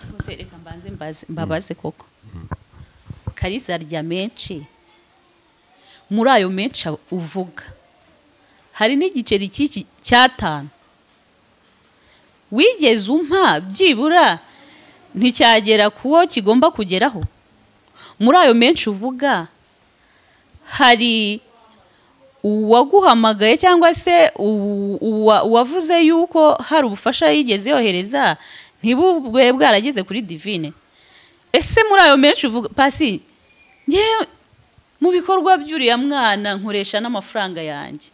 Bose reka mbabaze koko Kalisa arya menshi muri ayo menshi uvuga hari n'igiceri cy'iki cyatanu wigeze umpa byibura nticyagera kuwo kigomba kugeraho muri ayo menshi uvuga hari uwaguhamagaye cyangwa se uwavuze yuko hari ubufasha yigeze yohereza ntibube bwarageze kuri Divine ese muri ayo menshi uvuga Pasi nge mu bikorwa by'uriya mwana nkoresha n'amafaranga yanjye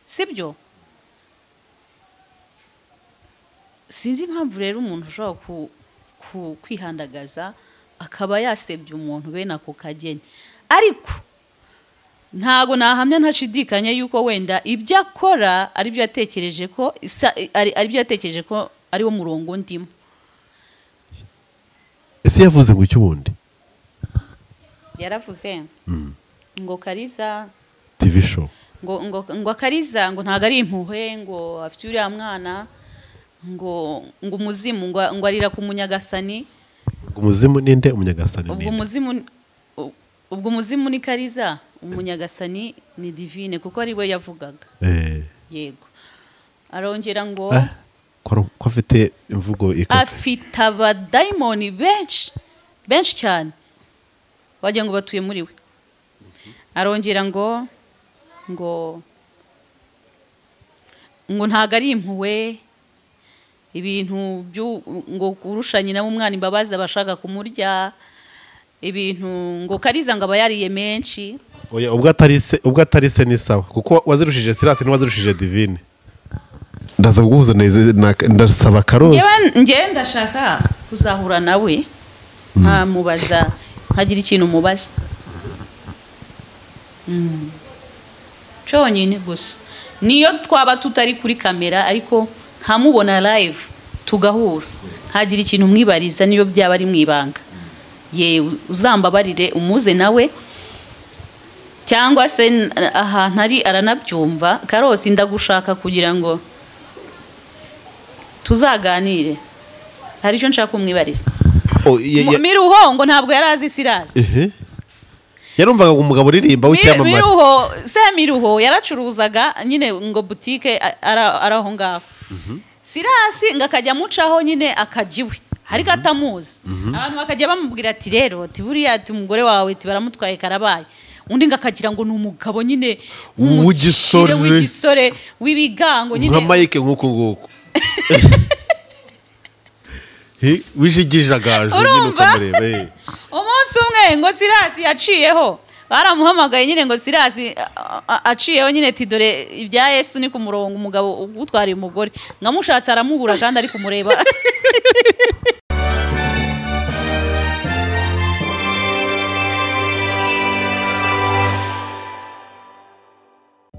sibyo sinzi impamvu rero umuntu ushobora kwihandagaza akaba yasebye umuntu bene ako kageni ariko ntago nahamya ntashidikanya yuko wenda ibyo akora ari byo yatekereje ko ari byo yatekereje ko ari wo murongo ndimo ese yavuze ngo icyo bundi yaravuze ngo Kalisa TV show ngo Kalisa ngo ntago ari impuhwe ngo afite uriya mwana ngo umuzimu ngo arira ku munyagasani umuzimu ninde umunyagasani ubwo umuzimu ni Kalisa umunyagasani ni Divine kuko ari we yavugaga yego arongera ngo ko afite imvugo afite abadayimoni benshi cyane wagira ngo batuye muri we arongera ngo ntago ari impuhwe ibintu ngo kurushanya na umwana imbabazi abashaka kumurya ibintu ngo Kalisa ngo aba yariye menshi oya ubwo atari se ni sawa kuko wazirushije Silas ni wazirushije Divine ndaza guhuza neza ndasaba Karose nge ndashaka kuzahura nawe nkamubaza nkagira ikintu mubaza cyonyine gusa niyo twaba tutari kuri kamera ariko nkamubona live tugahura nkagira ikintu mwibariza niyo byaba ari mwibanga ye uzambabarire umuze nawe cyangwa se ahantu ari aranabyumva Karose ndagushaka kugira ngo tuzaganire hari cyo nshaka kumwibariza Miruho ngo ntabwo yarazi Silas yarumvaga umugabo uririmba w'icyamamare Miruho yaracuruzaga nyine ngo boutique araho ngaho Silas ngakajya mucaho nyine akajiwe ariko atamuzi abantu bakajya bamubwira ati rero ati buriya ati umugore wawe ati baramutwaye karabaye undi ngakagira ngo ni umugabo nyine w'igisore w'ibigango nyine nka Mike nkuko nguko wijigijagaje nyine ukamureba umunsi umwe ngo Silas yaciyeho baramuhamagaye nyine ngo Silas aciyeho nyine ati dore ibya Yesu ni ku murongo umugabo ugutwariye umugore ngamushatse aramubura kandi ari kumureba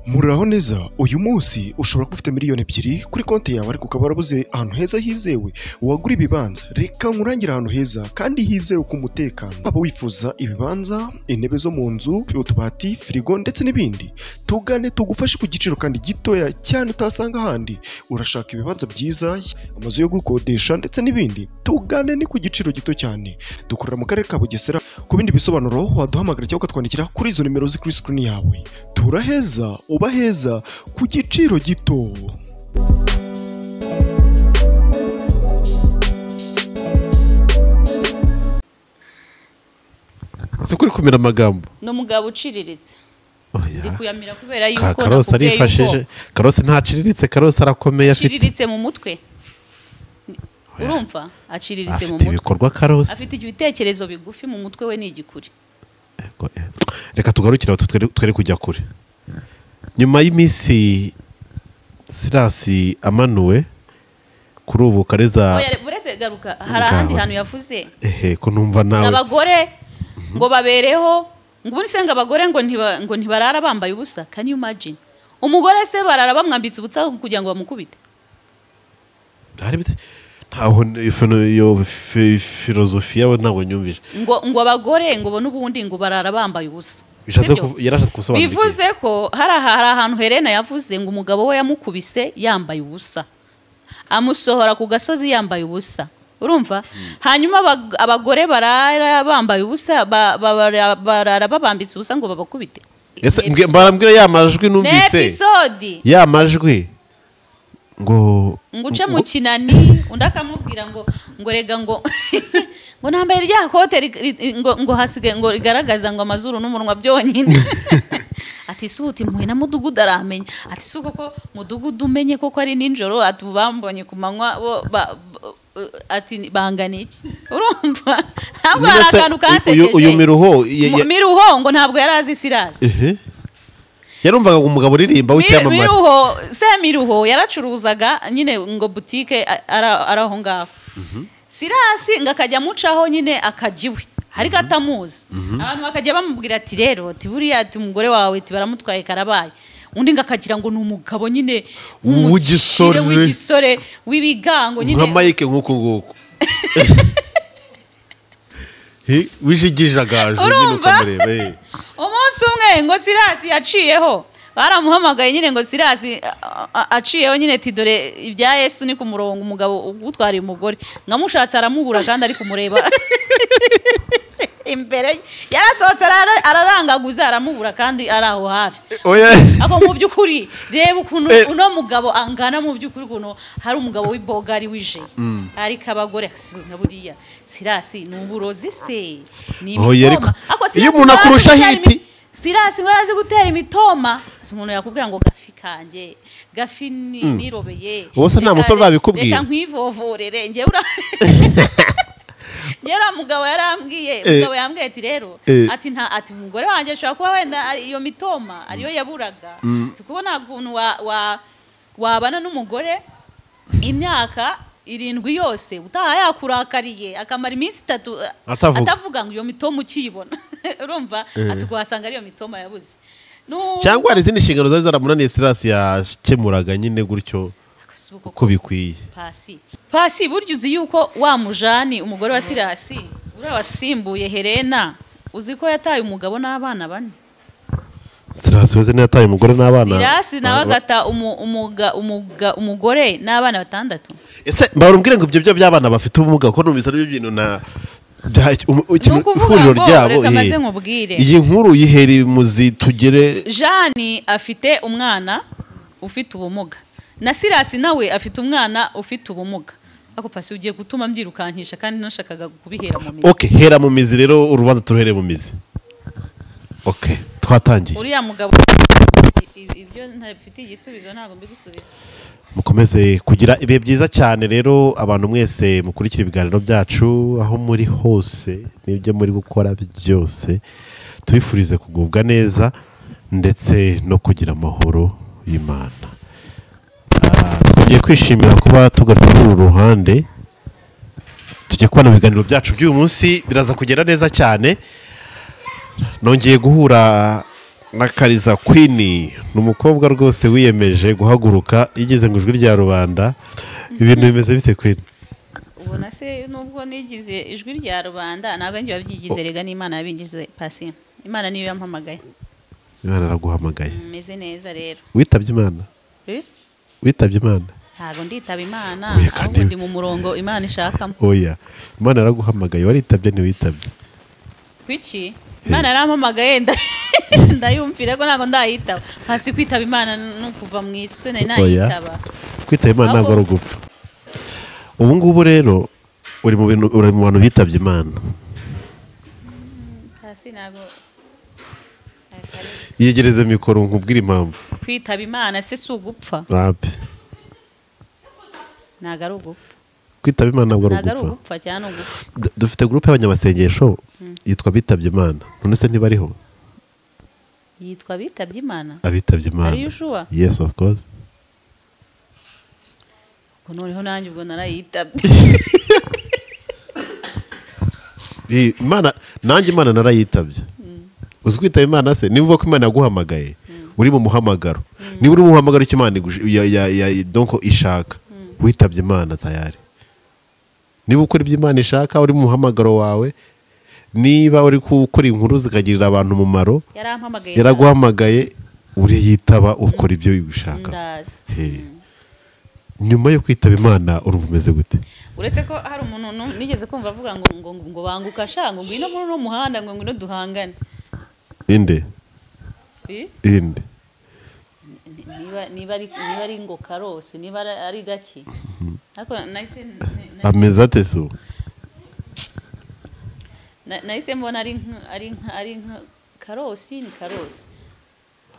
Muraho neza uyu munsi ushobora kuba ufite miliyoni 2 kuri konti yawe ariko ukaba warabuze ahantu heza hizewe wagura ibibanza reka nkurangira ahantu heza kandi hizewe ku mutekano aba wifuza ibibanza intebe zo mu nzu utubati firigo ndetse n'ibindi tugane tugufashe ku giciro kandi gitoya cyane utasanga ahandi urashaka ibibanza byiza amazu yo gukodesha ndetse n'ibindi tugane ni ku giciro gito cyane dukorera mu karere ka Bugesera ku bindi bisobanuro waduhamagara cyangwa ukatwandikira kuri izo nimero ziri kuri screen yawe turaheza uba heza ku giciro gito kuri kumira amagambo no mugabo uciriritse ndi kuyamira kubera yuko Karose arifashije Karose ntaciriritse Karose arakomeye aciriritse mu mutwe urumva aciriritse mu mutwe ibikorwa Karose afite ibitekerezo bigufi mu mutwe we ni igikuri reka tugarukira twere kujya kure nyuma y'iminsi Silas amanuwe kuri ubu Kalisa buretse garuka hari ahandi hantu yavuze ko numva nawe abagore ngo babereho ngo unisenga abagore ngo ntibarara bambaye ubusa can you imagine umugore se barara bamwambitse ubutsa kugira ngo bamukubite ntaho iyo filozofiya we ntabwo nyumvije ngo abagore ngo bo n'ubundi ngo barara bambaye ubusa bivuze ko hari ahantu Helena yavuze ngo umugabo we yamukubise yambaye ubusa amusohora ku gasozi yambaye ubusa urumva hanyuma abagore barara bambaye ubusa barara babambitse ubusa ngo babakubite ese barambwira ya majwi numvise episode ya majwi ngo uce mu kinani undi akamubwira ngo rega ngo ngo nambaye rya kote ngo hasige ngo rigaragaza ngo amazuru n'umunwa byonyine ati suti mwe na mudugudu aramenya ati suko ko mudugudu umenye koko ari ninjoro atubambonye ku manywa ati bangana iki urumva ntabwo hari akantu kansekeje uyu miruho ngo ntabwo yari azi Sirasi yarumvaga umugabo uririmba w'icyamamare miruho yaracuruzaga nyine ngo boutique araho ngaho Sirasi ngakajya mucaho nyine akajiwe hari gatamuzi abantu bakajya bamubwira ati rero ati buriya ati umugore wawe ati baramutwaye karabaye undi ngakagira ngo ni umugabo nyine w'igisore w'ibigango nyine nka Mike nkuko nguko wijigijagaje nyine ukamureba umunsi umwe ngo Sirasi yaciyeho baramuhamagaye nyine ngo Sirasi aciyeho nyine ati dore ibya Yesu ni ku murongo umugabo ugutwariye umugore ngamushatse aramubura kandi ari kumureba imbere yarasohotse ararangaguza aramubura kandi ari aho hafi ako mu by'ukuri reba ukuntu uno mugabo angana mu by'ukuri ukuntu hari umugabo w'ibogari wije ariko abagore nka buriya Sirasi ni uburozi se ni imitoma iyo umuntu akurusha hiti Sirasi ngo yazi gutera imitoma umuntu yakubwira ngo gafi kanje gafi nirobeye ubose nta musore babikubwira reka nkwivovorere njye Yera mugabo yarambwiye mugabo yambwiye ati rero ati umugore wanjye ashobora kuba wenda iyo mitoma ariyo yaburaga tukubona ukuntu wabana n'umugore imyaka 7 yose utaha yakurakariye akamara iminsi 3 atavuga ngo iyo mitoma ukiyibona urumva atugwasanga ariyo mitoma yabuze cyangwa hari izindi nshingano zari zaramunaniye Sirasi yakemuraga nyine gutyo uko bikwiye pasi buryo uzi yuko wa mujani umugore wa Sirasi uriya wasimbuye Helena uzi ko yataye umugabo n'abana 4 Sirasi wese yataye umugore n'abana Sirasi nawe agata umugore n'abana 6 ese barumbwire ngo ibyo by'abana bafite ubumuga ko numvise ari ibintu na ihuriro ryabo iyi nkuru yiheri muzi tugere Jani afite umwana ufite ubumuga na Sirasi nawe afite umwana ufite ubumuga ako pasi ugiye gutuma mbyirukankisha kandi nashakaga kubihera mu mizi hera mu mizi rero urubanza turuhere mu mizi twatangiye uriya mugabo ibyo ntafite igisubizo ntago mbigusubiza mukomeze kugira ibihe byiza cyane rero abantu mwese mukurikira ibiganiro byacu aho muri hose n'ibyo muri gukora byose tubifurize kugubwa neza ndetse no kugira amahoro y'Imana tugiye kwishimira kuba tugarutse kuri uru ruhande tugiye kubona ibiganiro byacu by'uyu munsi biraza kugera neza cyane nongeye guhura na Kariza Queen ni umukobwa rwose wiyemeje guhaguruka yigeze ngo ijwi rya rubanda ibintu bimeze bite Queen ubona se nubwo nigize ijwi rya rubanda ntabwo njye babyigize rega n'Imana yabingize pasi Imana niyo yampamagaye Imana araguhamagaye meze neza rero witabye Imana witabye Imana ntago nditaba Imana ahubwo ndi mu murongo Imana ishakamo Imana araguhamagaye waritabye ntiwitabye kwiki Imana yarampamagaye ndayumvira ko ntago ndayitaba hasi kwitaba Imana no kuva mu isi se nayitaba kwitaba Imana ntago ari ugupfa ubu ngubu rero uri mu bantu bitabye Imana hasi ntago yegereze mikoro nkubwira impamvu kwitaba Imana se si ugupfa ntago ari ugupfa kwitaba Imana ntabwo ari ugupfa cyane ugupfa dufite groupe y'abanyamasengesho yitwa bitabye Imana none se ntibariho yitwa bitabye Imana abitabye Imana ari sure yes of course ko noneho nanjye ubwo narayitabye Imana nanjye Imana narayitabye uzi kwitaba Imana se niba uvuga ko Imana yaguhamagaye uri mu muhamagaro niba uri mu muhamagaro cy'Imana donc ishaka witabye Imana tayari niba ukora ibyo Imana ishaka uri mu muhamagaro wawe niba uri gukora inkuru zikagirira abantu umumaro yaraguhamagaye uriyitaba ukora ibyo wishaka nyuma yo kwitaba Imana urumva umeze gute? uretse ko hari umuntu nigeze kumva avuga ngo banguka sha ngo ngwino muri no muhanda ngo ngwino duhangane. Inde niba ari ngo Karosi niba ari gake ariko nahise ameze ate so nahise mbona ari nka Karosi ni Karosi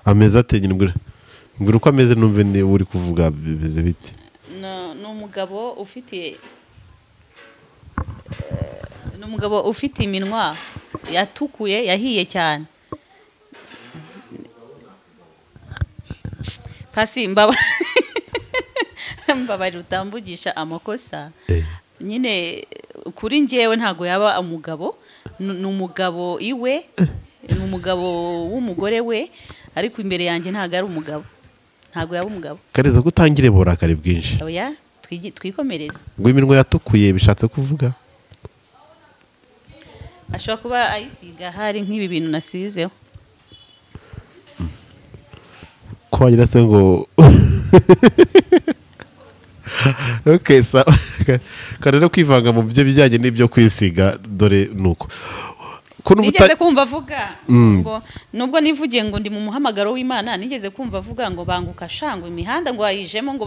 ameze ate nyine mbwira uko ameze numve ni uri kuvuga bize bite. N'umugabo ufite iminwa yatukuye yahiye cyane. Pasi mbabarira utambugisha amakosa nyine kuri njyewe ntago yaba umugabo ni umugabo iwe ni umugabo w'umugore we ariko imbere yanjye ntago ari umugabo ntago yaba umugabo. Kareza gutangire borakari bwinshi oya twikomereza ngo iminwa yatukuye bishatse kuvuga ashobora kuba ayisiga hari nk'ibi bintu nasizeho ko wagira se ngo okay so karero kwivanga mu byo bijyanye n'ibyo kwisiga dore nuko nigeze kumva avuga ngo nubwo nivugiye ngo ndi mu muhamagaro w'Imana nigeze kumva avuga ngo banguka shango imihanda ngo ayijemo ngo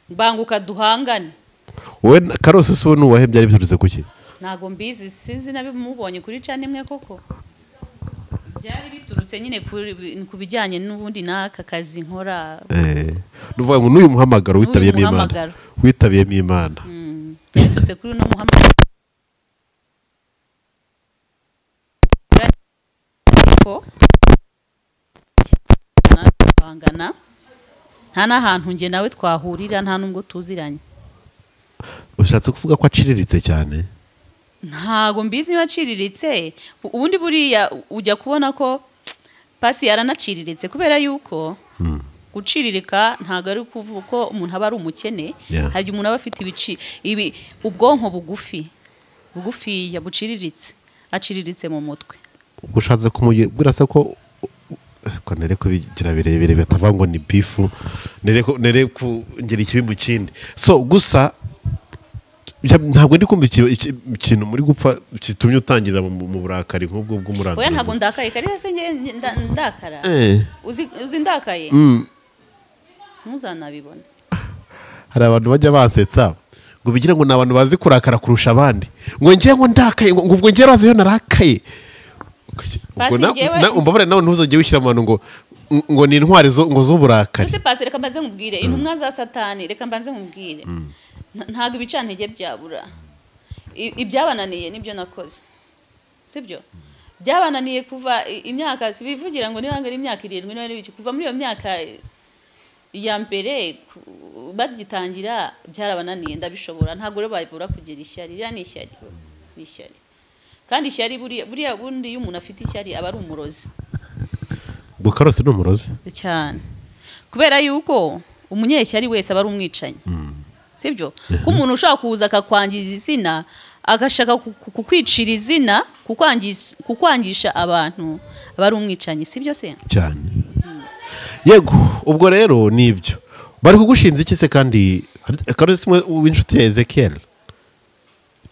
banguka duhangane. We Karosi so nuwahe byari biturutse kuki? Ntago mbizi sinzi nabimubonye kuri cana imwe koko byari biturutse nyine ku bijyanye n'ubundi n'aka kazi nkora. Nuvuga ngo n'uyu muhamagaro witabiyemo Imana biturutse kuri no muhamagaro ko natangana nta n'ahantu nge nawe twahurira nta nubwo tuziranye. Ushatse kuvuga ko aciriritse cyane? Ntago mbizi niba aciriritse ubundi buriya ujya kubona ko Pasi yaranaciriritse kubera yuko guciririka ntago ari kuvuga ko umuntu aba ari umukene. Hari umuntu aba afite ubwonko bugufi yabuciriritse aciriritse mu mutwe. Ushatse kumubwira se ko nere ko bigira birebire batavuga ngo ni bifu nere kugera ikibi mu kindi so gusa ntabwo ndi kumva ikintu muri gupfa kitumye utangira mu burakari nk'ubwo bw'umurango. Oya ntabwo ndakaye kare se ndakara uzi ndakaye ntuzanabibona. Hari abantu bajya basetsa ngo bigira ngo nabantu bazi kurakara kurusha abandi ngo ngiye ngo ndakaye ngo ubwo ngiye raze yo narakaye umbabare nawe ntuzajye wishyira abantu ngo ni intwari ngo z'uburakari. Ese Pasi reka mbanze nkubwire intumwa za Satani reka mbanze nkubwire ntago ibicantege byabura ibyabananiye nibyo nakoze sibyo byabananiye kuva imyaka bivugira ngo niba ngari imyaka 7 none biki kuva muri iyo myaka ya mbere bagitangira byarabananiye ndabishobora ntago rero bayibura kugira ishyari rya ni ishyari kandi ishyari buriya bundi iyo umuntu afite ishyari aba ari umurozi. Karosi ni umurozi cyane kubera yuko umunyeshyari wese aba ari umwicanyi sibyo ko umuntu ushaka kuza akakwangiza izina agashaka kukwicira izina kukwangisha abantu aba ari umwicanyi sibyo se cyane. Yego ubwo rero nibyo bari kugushinza iki se kandi Karosi w'inshuti ya Ezekiel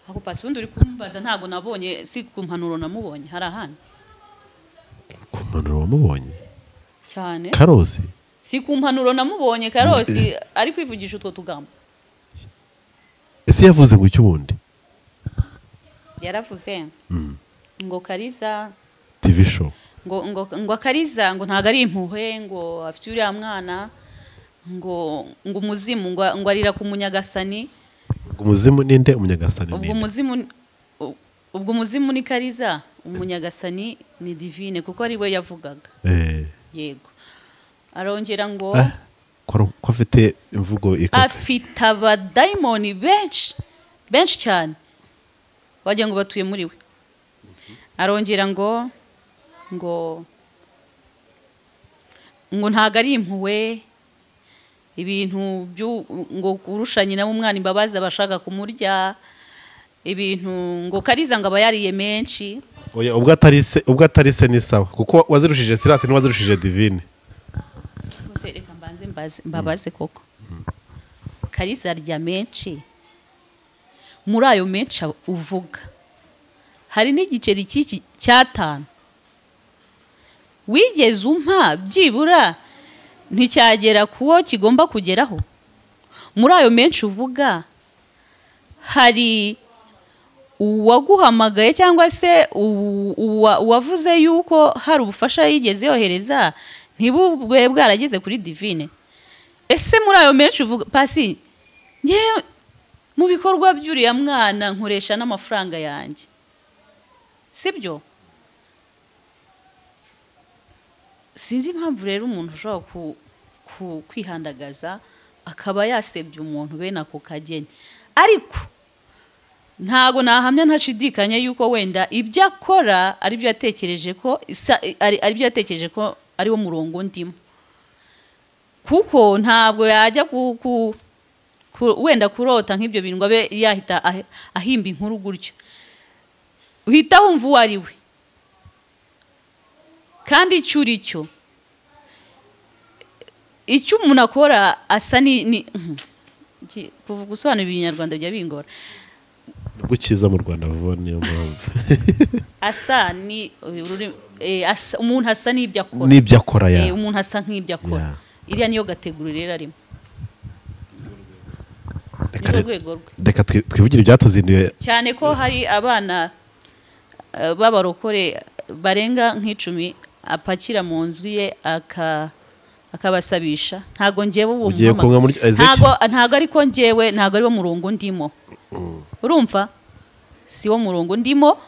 ako Pasi undi uri kumbaza ntago nabonye si ku mpanuro namubonye hari ahandi ku mpanuro wamubonye cyane Karosi si ku mpanuro namubonye Karosi ari kwivugisha utwo tugambo. Ese yavuze ngo icyo ubundi yaravuze ngo Kariza TV show ngo Kariza ngo ntago ari impuhwe ngo afite uriya mwana ngo umuzimu ngo arira ku munyagasani. Umuzimu ninde umunyagasani ubwo umuzimu ni Kariza umunyagasani ni Divine kuko ari we yavugaga. Yego arongera ngo ko afite imvugo afite abadayimoni benshi cyane wagira ngo batuye muri we. Arongera ngo ntago ari impuhwe ibintu ngo kurushanye na umwana imbabazi abashaka kumurya ibintu ngo Kariza ngo aba yariye menshi. Oya ubwo atari se ni sawa kuko wazirushije Silas n'uwazirushije Divine. Reka mbabaze koko Kariza arya menshi, muri ayo menshi uvuga hari n'igiceri cy'iki cy'atanu wigeze umpa byibura nticyagera kuwo kigomba kugeraho. Muri ayo menshi uvuga hari uwaguhamagaye cyangwa se uwavuze yuko hari ubufasha yigeze yohereza ntibube bwarageze kuri Divine. Ese muri ayo menshi uvuga Pasi, ngewe mu bikorwa by'uriya mwana nkoresha n'amafaranga yanjye, sibyo? Sinzi impamvu rero umuntu ushobora kwihandagaza akaba yasebye umuntu bene ako kageni. Ariko ntago nahamya ntashidikanya yuko wenda ibyo akora ari byo yatekereje ko ari wo murongo ndimo, kuko ntabwo yajya wenda kurota nk'ibyo bintu ngo abe yahita ahimba inkuru gutyo. Uhita wumva uwo ari we kandi icyo uri cyo, icyo umuntu akora asa ni gusobanura ibinyarwanda bya bingora nubwo kiza mu Rwanda vuba, niyo mpamvu asa ni umuntu asa n'ibyo akora, n'ibyo akora umuntu asa nk'ibyo akora. Iriya niyo gategura rero arimo. Reka twivugire ibyatuzinduye cyane ko hari abana b'abarokore barenga nk'icumi apakira mu nzu ye akabasabisha. Ntago ngewe uwo ntago ariko ngewe ntago ari wo murongo ndimo. Urumva si wo murongo ndimo.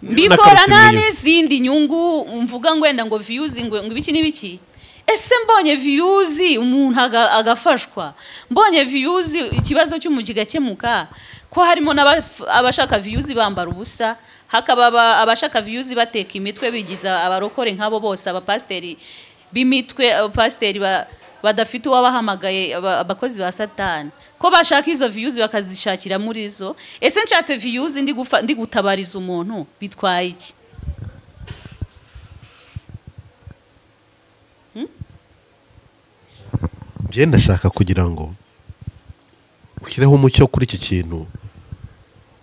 Mbikorana n'izindi nyungu mvuga ngo wenda ngo views ngo ibiki n'ibiki. Ese mbonye views umuntu agafashwa, mbonye views ikibazo cy'umugi gakemuka, ko harimo n'abashaka views bambara ubusa, hakaba abashaka views bateka imitwe bigiza abarokore nk'abo bose, abapasteri b'imitwe, abapasteri badafite uwabahamagaye, abakozi ba Satani, ko bashaka izo views bakazishakira muri zo. Ese nshatse views ndi gutabariza umuntu bitwaye iki? Ngenda ndashaka kugira ngo ushyireho umucyo kuri iki kintu,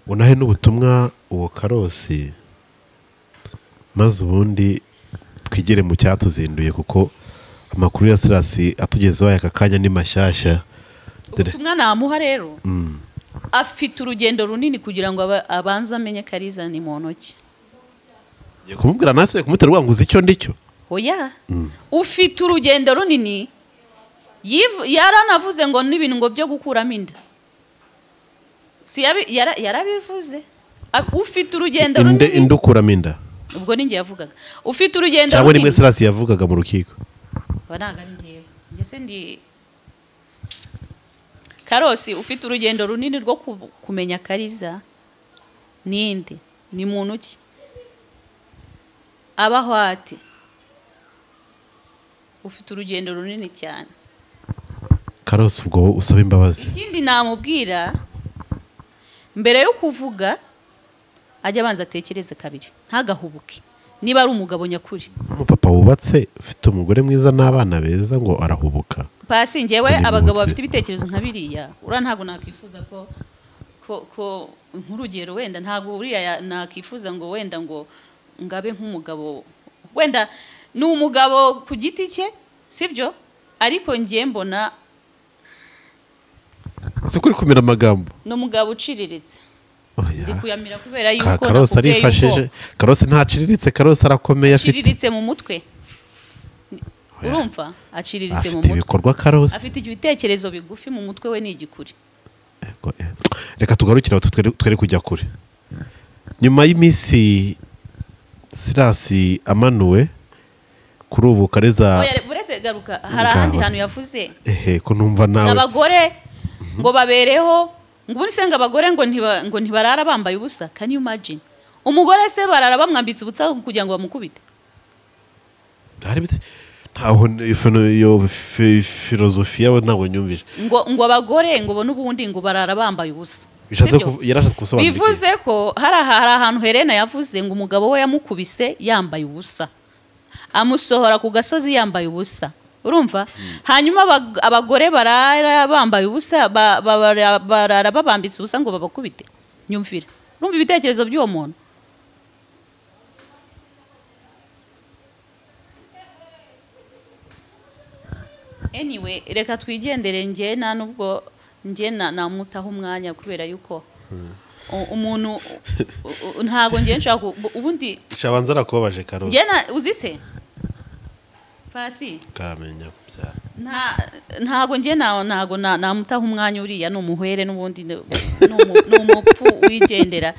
unahe n'ubutumwa uwo Karosi, maze ubundi twigere mu cyatuzinduye, kuko amakuru ya Sirasi atugezeho aka kanya ni mashyashya. Ubutumwa namuha rero, afite urugendo runini kugira ngo abanze amenye Kariza ni mu ntoki. Ngiye kumubwira nase kumutera urwanguza icyo ndicyo. Oya, ufite urugendo runini. Yaranavuze ngo n'ibintu ngo byo gukuramo inda, si yarabivuze. Ufite urugendo runini. Indukuramo inda ubwo ninjye yavugaga. Ufite urugendo runini cyangwa nimwe Sirasi yavugaga mu rukiko. Banaga ngiye ngese ndi Karosi, ufite urugendo runini rwo kumenya Kariza ninde, ni muntu ki, abaho ati. Ufite urugendo runini cyane Karosi, ubwo usaba imbabazi. Ikindi namubwira, mbere yo kuvuga ajya abanza atekereze kabiri, ntagahubuke. Niba ari umugabo nyakuri, umupapa wubatse ufite umugore mwiza n'abana beza, ngo arahubuka. Pasi ngewe abagabo bafite ibitekerezo nka biriya, ntago nakwifuza ko nk'urugero wenda ntago uriya nakifuza ngo wenda ngo ngabe nk'umugabo, wenda ni umugabo ku giti cye, sibyo? Ariko ngiye mbona ese kuri kumira amagambo no mugabo uciriritse. Ndi kuyamira kubera yuko Karosi arifashije. Karosi ntaciriritse, Karosi arakomeye, afite aciriritse mu mutwe. Urumva aciriritse mu mutwe, afite ibikorwa Karosi, afite ibitekerezo bigufi mu mutwe we, ni igikuri. Reka tugarukira twere kujya kure. Nyuma y'iminsi Sirasi amanuwe, kuri ubu Kariza buretse garuka hari ahandi hantu yavuze ko numva nawe abagore ngo babereho ngo unisenga abagore ngo ntibarara bambaye ubusa. Can you imagine? Umugore se barara bamwambitse ubutsa kugira ngo bamukubite? ntaho iyo filozofiya we ntabwo nyumvise. Ngo abagore ngo n'ubundi ngo barara bambaye ubusa. Yarashatse gusobanura bivuze ko hari ahantu Helena yavuze ngo umugabo we yamukubise yambaye ubusa, amusohora ku gasozi yambaye ubusa. urumva hanyuma abagore barara bambaye ubusa barara babambitse ubusa ngo babakubite nyumvira urumva ibitekerezo by'uwo muntu anyway reka twigendere njye nta nubwo njye namutaho umwanya kubera yuko umuntu ntago njye nshaka ubundi shabanza arakubabaje Karose njye uzi se pasi karamenya ntago njye ntago namutaho umwanya uriya ni umuhwere n'ubundi ni umupfu wigendera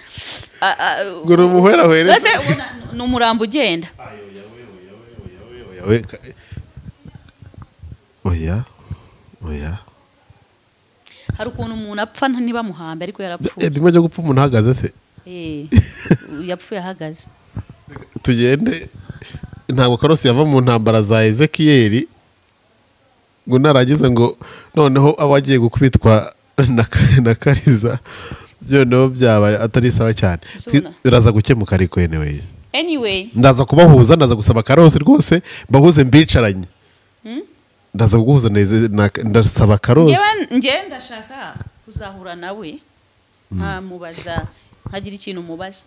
ngo ni umuhwere ni umurambo ugenda oya hari ukuntu umuntu apfa ntibamuhambe ariko yarapfuye ndimo njya gupfa umuntu ahagaze se yapfuye ahagaze tugende ntabwo Karose yava mu ntambara za Ezekiyeli ngo narangiza ngo noneho aba agiye gukubitwa na Kariza noneho byaba atari sawa cyane biraza gukemuka ariko anyway ndaza kubahuza ndaza gusaba Karose rwose mbahuze mbicaranye ndaza guhuza ndasaba Karose njye ndashaka kuzahura nawe nkamubaza nkagira ikintu mubaza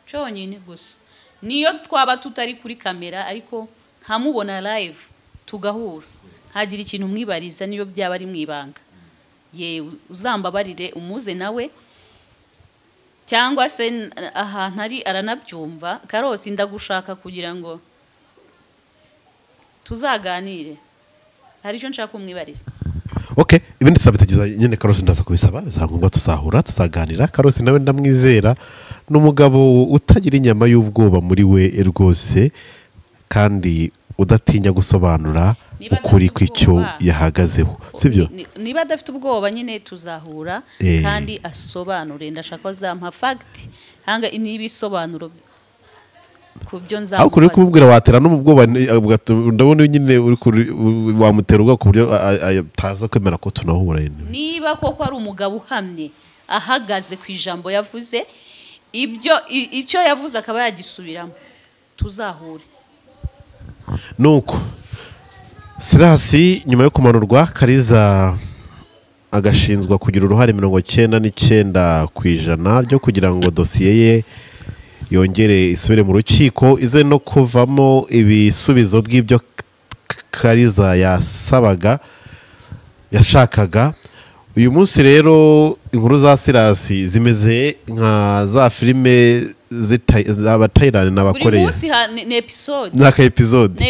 cyonyine gusa niyo twaba tutari kuri kamera ariko nkamubona live tugahura nkagira ikintu mwibariza niyo byaba ari mwibanga ye uzambabarire umuze nawe cyangwa se ahantu ari aranabyumva Karose ndagushaka kugira ngo tuzaganire hari icyo nshaka kumwibariza ibindi tuzabitegeza nyine Karose ndaza kubisaba bizangwa tuzahura tuzaganira Karose nawe ndamwizera n'umugabo utagira inyama y'ubwoba muri we rwose kandi udatinya gusobanura ukuri kw'icyo yahagazeho sibyo niba adafite ubwoba nyine tuzahura kandi asobanure ndashaka ko zampa fact hanga n'ibisobanuro kubyo nzamubaza kuri kubwira watera no mu bwoba ndabona nyine wamutera ubwoba ku buryo ataza kwemera ko tunahura niba koko ari umugabo uhamye ahagaze ku ijambo yavuze icyo yavuze akaba yagisubiramo tuzahure nuko Sirasi nyuma yo kumanurwa Kariza agashinzwa kugira uruhare 99% ryo kugira ngo dosiye ye yongere isubire mu rukiko ize no kuvamo ibisubizo by'ibyo Kariza yashakaga uyu munsi rero inkuru za Sirasi zimeze nka za filime z'abatayirani n'abakoreye buri munsi ni episode n'aka episode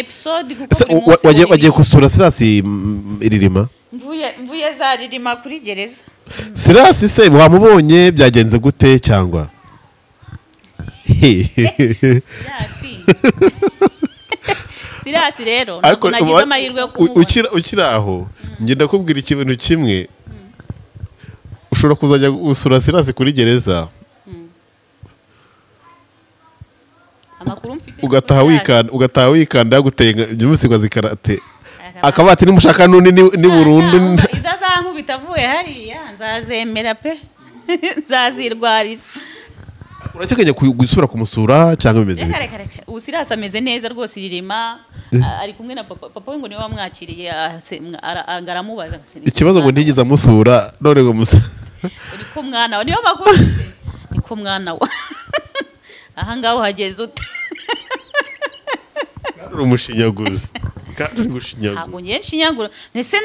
kuko buri munsi wagiye gusura Sirasi iririma mvuye za ririma kuri gereza Sirasi se wamubonye byagenze gute cyangwa Sirasi rero ntabwo nagize amahirwe yo kumubona ukiri aho njye ndakubwira ikintu kimwe ushobora kuzajya gusura Sirasi kuri gereza amakuru mfite ugataha wikanda yaguteye umusigwa zikarate akabati nimushaka nuni ni burundu izazankubita avuye hariya nzazemera pe nzazirwariza urateganya gusura kumusura cyangwa bimeze bite ubu Sirasi ameze neza rwose iririma ari kumwe na papa we ngo niwe wamwakiriye aramubaza ikibazo ngo ntigeze amusura none ngo musa uriko mwana wa niyo makuru niko mwana wa aha ngaho hageze ute umushinyaguzi kandi uri gushinyagura ntabwo ngiye nshinyagura ndetse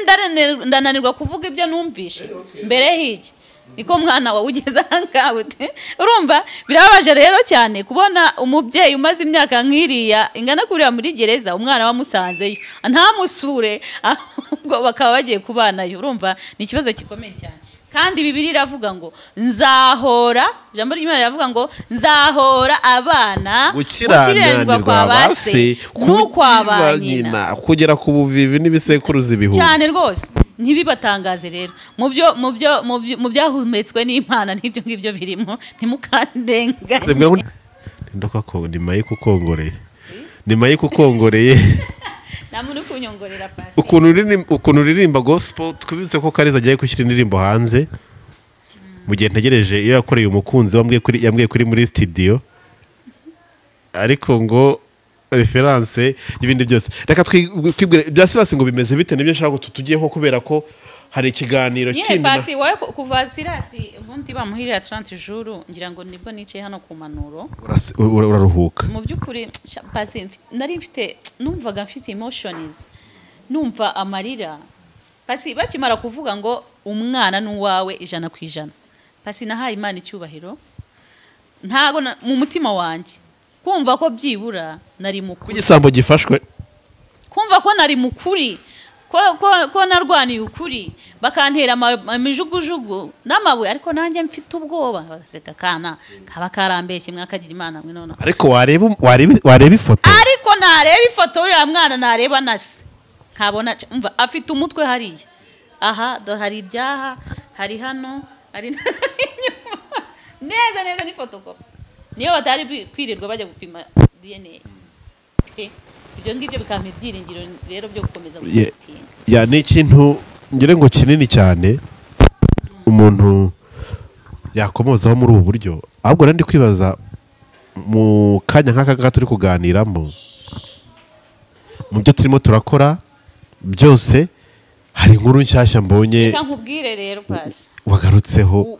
ndananirwa kuvuga ibyo numvishe mbere hiki niko mwana wawe ugeze aha ngaho ute urumva birababaje rero cyane kubona umubyeyi umaze imyaka nk'iriya ingana kuriya muri gereza umwana wamusanzeyo ntamusure ahubwo bakaba bagiye kubanayo urumva ni ikibazo gikomeye cyane kandi Bibiliya iravuga ngo nzahora ijambo ry'Imana riravuga ngo nzahora abana gukiranirwa kwa base n'ukwa ba nyina kugera ku buvivi n'ibisekuruza ibihumbi cyane rwose ntibibatangaze rero mu byahumetswe n'Imana n'ibyo ngibyo birimo ntimukandenganye ndoka ko nyuma y'ukukongoreye namuri kunyongorera pasi ukuntu uririmba gospel twibutse ko Kariza agiye gushyira indirimbo hanze mu gihe ntegereje iyo yakoreye umukunzi yambwiye kuri muri studio ariko ngo reference y'ibindi byose reka twibwire ibya Silas ngo bimeze bite nibyo nshaka ko tutugiyeho kubera ko hari ikiganiro kindi basi wowe kuva Silas ubundi bamuhirira 30 jours ngira ngo nibwo nicaye hano ku manuro uraruhuka mu byukuri basi nari mfite numvaga mfite emotions numva amarira basi bakimara kuvuga ngo umwana n'uwawe 100%. Basi nahaye Imana icyubahiro ntago mu mutima wanjye kumva ko byibura nari mukuri kugisambo gifashwe kumva ko nari mukuri ko narwaniye ukuri bakantera imijugujugu n'amabuye ariko nanjye mfite ubwoba baseka kana kaba karambeshye mwakagira Imana mwe none ariko wareba ifoto ariko nareba ifoto uriya mwana nareba nase nkabona umva afite umutwe hariya aha do hari ibyaha hari hano hari neza ni photocopy niyo batari kwirirwa bajya gupima DNA ibyo ngibyo bikampa ibyiringiro rero byo gukomeza gutinga ya ni ikintu ngire ngo kinini cyane umuntu yakomozaho muri ubu buryo ahubwo nandi kwibaza mu kanya nk'aka turi kuganiramo mu byo turimo turakora byose hari inkuru nshyashya mbonye reka nkubwire rero pasi wagarutseho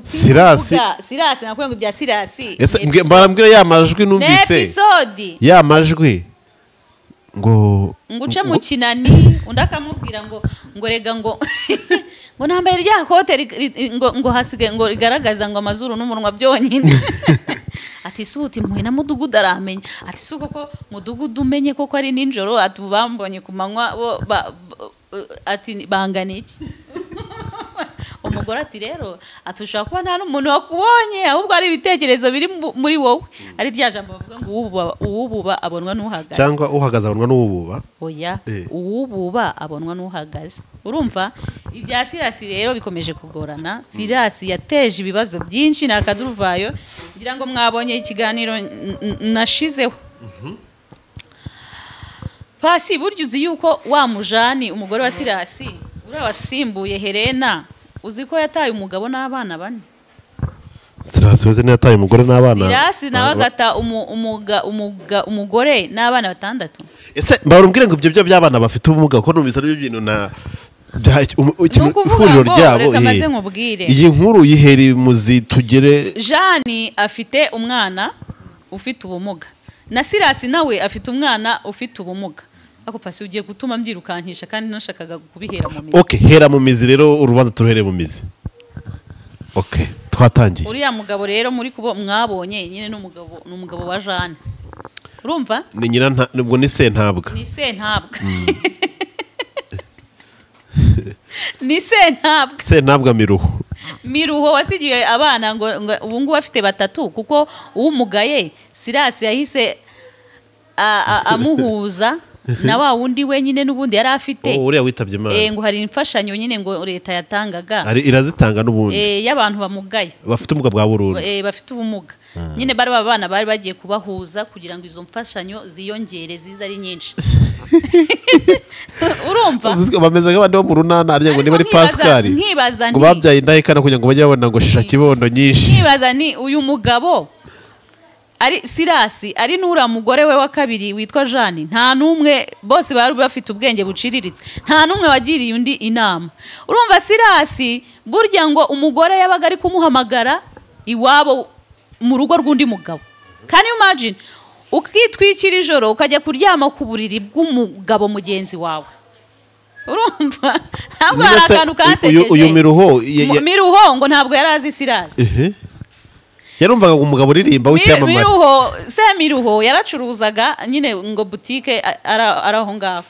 Silas nakubwiye ngo bya Silas mbarambwira ya majwi numvise episode ya majwi ngo uce mu kinani undi akamubwira ngo rega ngo nambaye rya kote ngo hasige ngo rigaragaza ngo amazuru n'umunwa byonyine ati suti muhe na mudugudu aramenya ati suko ko mudugudu umenye koko ari ninjoro atubambonye ku manywa ati bangana iki umugore ati rero atushaka kuba nta n'umuntu wakubonye ahubwo ari ibitekerezo biri muri wowe ari rya jambo bavuga ngo uwububa abonwa n'uhagaze cyangwa uhagaze abonwa n'uwububa oya uwububa abonwa n'uhagaze urumva ibya Silas rero bikomeje kugorana Silas yateje ibibazo byinshi nakaduruvayo ngira ngo mwabonye ikiganiro nashizeho pasi buryo uzi yuko wa mujani umugore wa Silas urawasimbuye Helena uzi ko yataye umugabo n'abana bane Silas weze yataye umugore n'abana Silas nawe agata umugore n'abana 6 ese mbarumbwire ngo ibyo byo by'abana bafite ubumuga ko numvise ari ibintu na ihuriro ryabo iyi nkuru yiheri muzi tugere Jani afite umwana ufite ubumuga na Silas nawe afite umwana ufite ubumuga ako pasi ugiye gutuma mbyirukankisha kandi nashakaga kubihera mu mizi okay hera mu mizi rero urubanza turuhere mu mizi okay twatangiye uriya mugabo rero muri kubo mwabonye nyine n'umugabo wa Jane urumva ni nyina nubwo ni sentabwa ni sentabwa miruho wasigiye abana ngo ubu ngubu afite 3 kuko uwumugaye Silas yahise amuhuza na wa wundi wenyine n'ubundi yari afite uriya witabye Imana ngo hari imfashanyo nyine ngo leta yatangaga irazitanga n'ubundi y'abantu bamugaye bafite ubumuga bwa burundu bafite ubumuga nyine bari abana bari bagiye kubahuza kugira ngo izo mfashanyo ziyongere ziza ari nyinshi urumva bameze nk'abandi bo mu runana arya ngo niba ari Pascal ngo babyaye indahekana kugira ngo bajye babona ngo shisha kibondo nyinshi nkibaza ni uyu mugabo ari Silas ari n'ura mugore we wa kabiri witwa Jane nta numwe bose bari bafite ubwenge buciriritse nta numwe wagiriye undi inama urumva Silas burya ngo umugore yabaga ari kumuhamagara iwabo mu rugo rw'undi mugabo can you imagine ukitwikira ijoro ukajya kuryama ku buriri bw'umugabo mugenzi wawe urumva ntabwo hari akantu kansekeje uyu miruho ngo ntabwo yari azi Silas yarumvaga umugabo uririmba w'icyamamare miruho yaracuruzaga nyine ngo boutique araho ngaho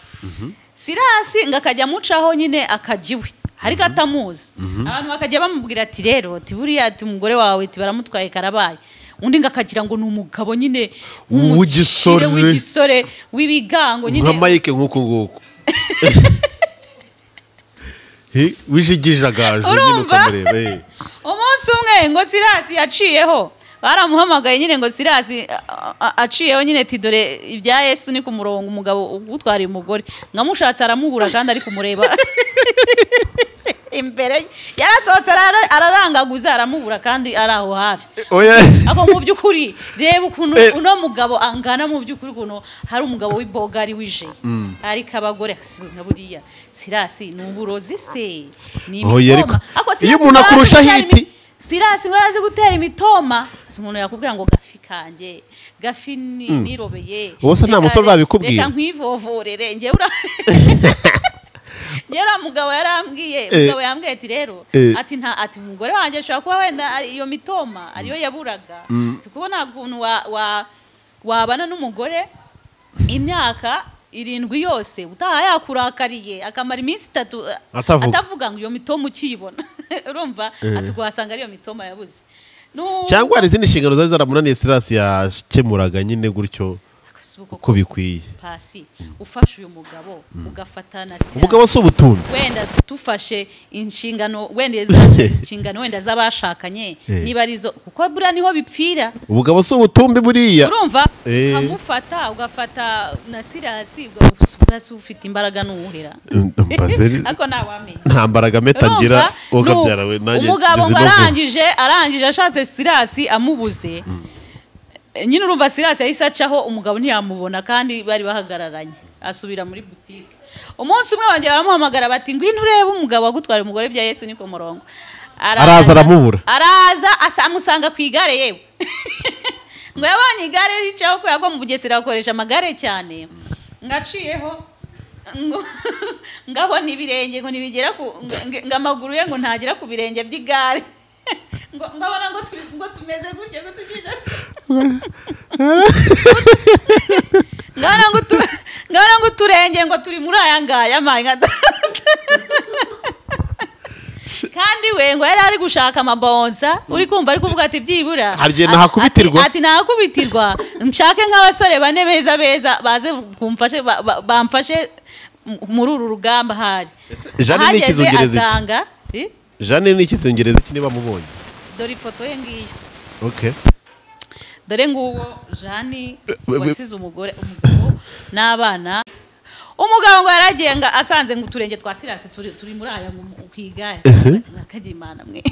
Silas ngakajya mucaho nyine akajiwe ariko atamuzi abantu bakajya bamubwira ati rero buriya ati umugore wawe baramutwaye karabaye undi ngakagira ngo ni umugabo nyine w'igisore w'ibigango nyine nka Mike nk'uko nguko wijigijagaje nyine ukamureba umunsi umwe ngo Silas yaciyeho baramuhamagaye nyine ngo Silas aciyeho nyine ati dore ibya Yesu ni ku murongo umugabo ugutwariye umugore ngamushatse aramubura kandi ari kumureba imbere yarasohotse ararangaguza aramubura kandi ari aho hafi oya ako mu by'ukuri reba ukuntu uno mugabo angana mu by'ukuri ukuntu hari umugabo w'ibogari wije ariko abagore nka buriya Sirasi ni uburozi se ni imitoma iyo umuntu akurusha hiti Sirasi ngo yazi gutera imitoma umuntu yakubwira ngo gafi kanje gafi nirobeye ubose nta musore babikubwira reka nkwivovorere nge Yera mugabo yarambwiye mugabo yambwiye ati rero ati umugore wanjye ashobora kuba wenda iyo mitoma ariyo yaburaga tukubona ukuntu wabana n'umugore imyaka 7 yose utaha yakurakariye akamara iminsi 3 atavuga ngo iyo mitoma ukibona urumva atugwasanga ariyo mitoma yabuze cyangwa hari izindi nshingano zari zaramunaniye Sirasi yakemuraga nyine gutyo uko bikwiye pasi ufashe uyu mugabo ugafatana umugabo si ubutunzi wenda tufashe inshingano wenda z'abashakanye niba arizo kuko buriya niho bipfira umugabo si ubutumbi buriya urumva ukamufata ugafata na Sirasi ugafata ufite imbaraga n'uwuhera ariko ntawamenye nta mbaraga metagira ukabyara we nanjye umugabo arangije ashatse Sirasi amubuze nyine urumva Sirasi yahise acaho umugabo ntiyamubona kandi bari bahagararanye asubira muri boutique umunsi umwe bongera baramuhamagara bati ngwino urebe umugabo wagutwara umugore bya Yesu niko murongo araza aramubura amusanga ku igare yewe ngo yabonye igare ricaho ko yagwa mu Bugesera akoresha amagare cyane ngaciyeho ngabona ibirenge ngo nibigera ngamaguru ye ngo ntagera ku birenge by'igare ngabona ngo tumeze gutya ngo tugenda ngabona ngo turenge ngo turi muri aya ngaya manga kandi we ngo yari ari gushaka amabonza uri kumva ari kuvuga ati byibura harigenda hakubitirwa ati nakubitirwa nshake nk'abasore bane beza baze kumfashe bamfashe muri uru rugamba hari Jeanne ni ikizungereza iki Jeanne ni ikizungereza iki niba mubonye dore ifoto ye ngiyo okay dore nguwo Jeanne wasize umugabo n'abana umugabo ngo yaragenga asanze ngo turenge twa Sirasi turi muri aya kwigaya akagira Imana mwe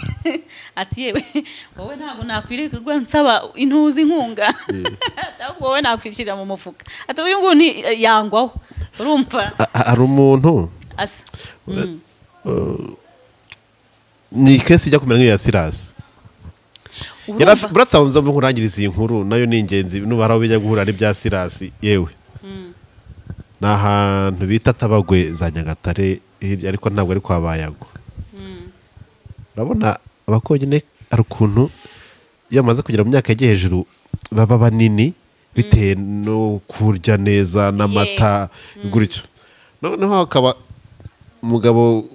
ati yewe wowe ntago nakwirirwa nsaba intuzi inkunga wowe nakwishira mu mufuka ati uyu ngo ni yangwaho urumva ari umuntu asa ni kesi ijya kumera nk'iya Sirasi buratanze mvu nkurangiriza iyi nkuru nayo ni ingenzi nubara bijya guhura n'ibya Sirasi yewe n'ahantu bita Tabagwe za Nyagatare ariko ntabwo ari kwa Bayago urabona abakonyine ari ukuntu iyo amaze kugera mu myaka yagiye hejuru baba banini bitewe no kurya neza n'amata gutyo noneho hakaba umugabo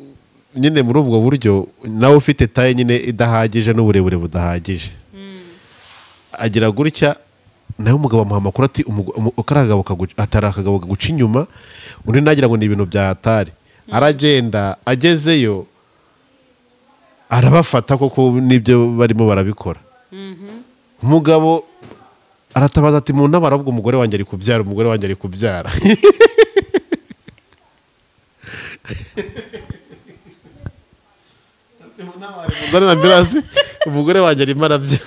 nyine muri ubwo buryo nawe ufite taye nyine idahagije n'uburebure budahagije agira gutya nawe umugabo amuha amakuru ati atari akagabo kaguca inyuma undi nagira ngo ni ibintu bya hatari aragenda agezeyo arabafata koko n'ibyo barimo barabikora umugabo aratabaza ati mu nama aravuga umugore wanjye ari kubyara muzane na ambulance umugore wanjye arimo arabyara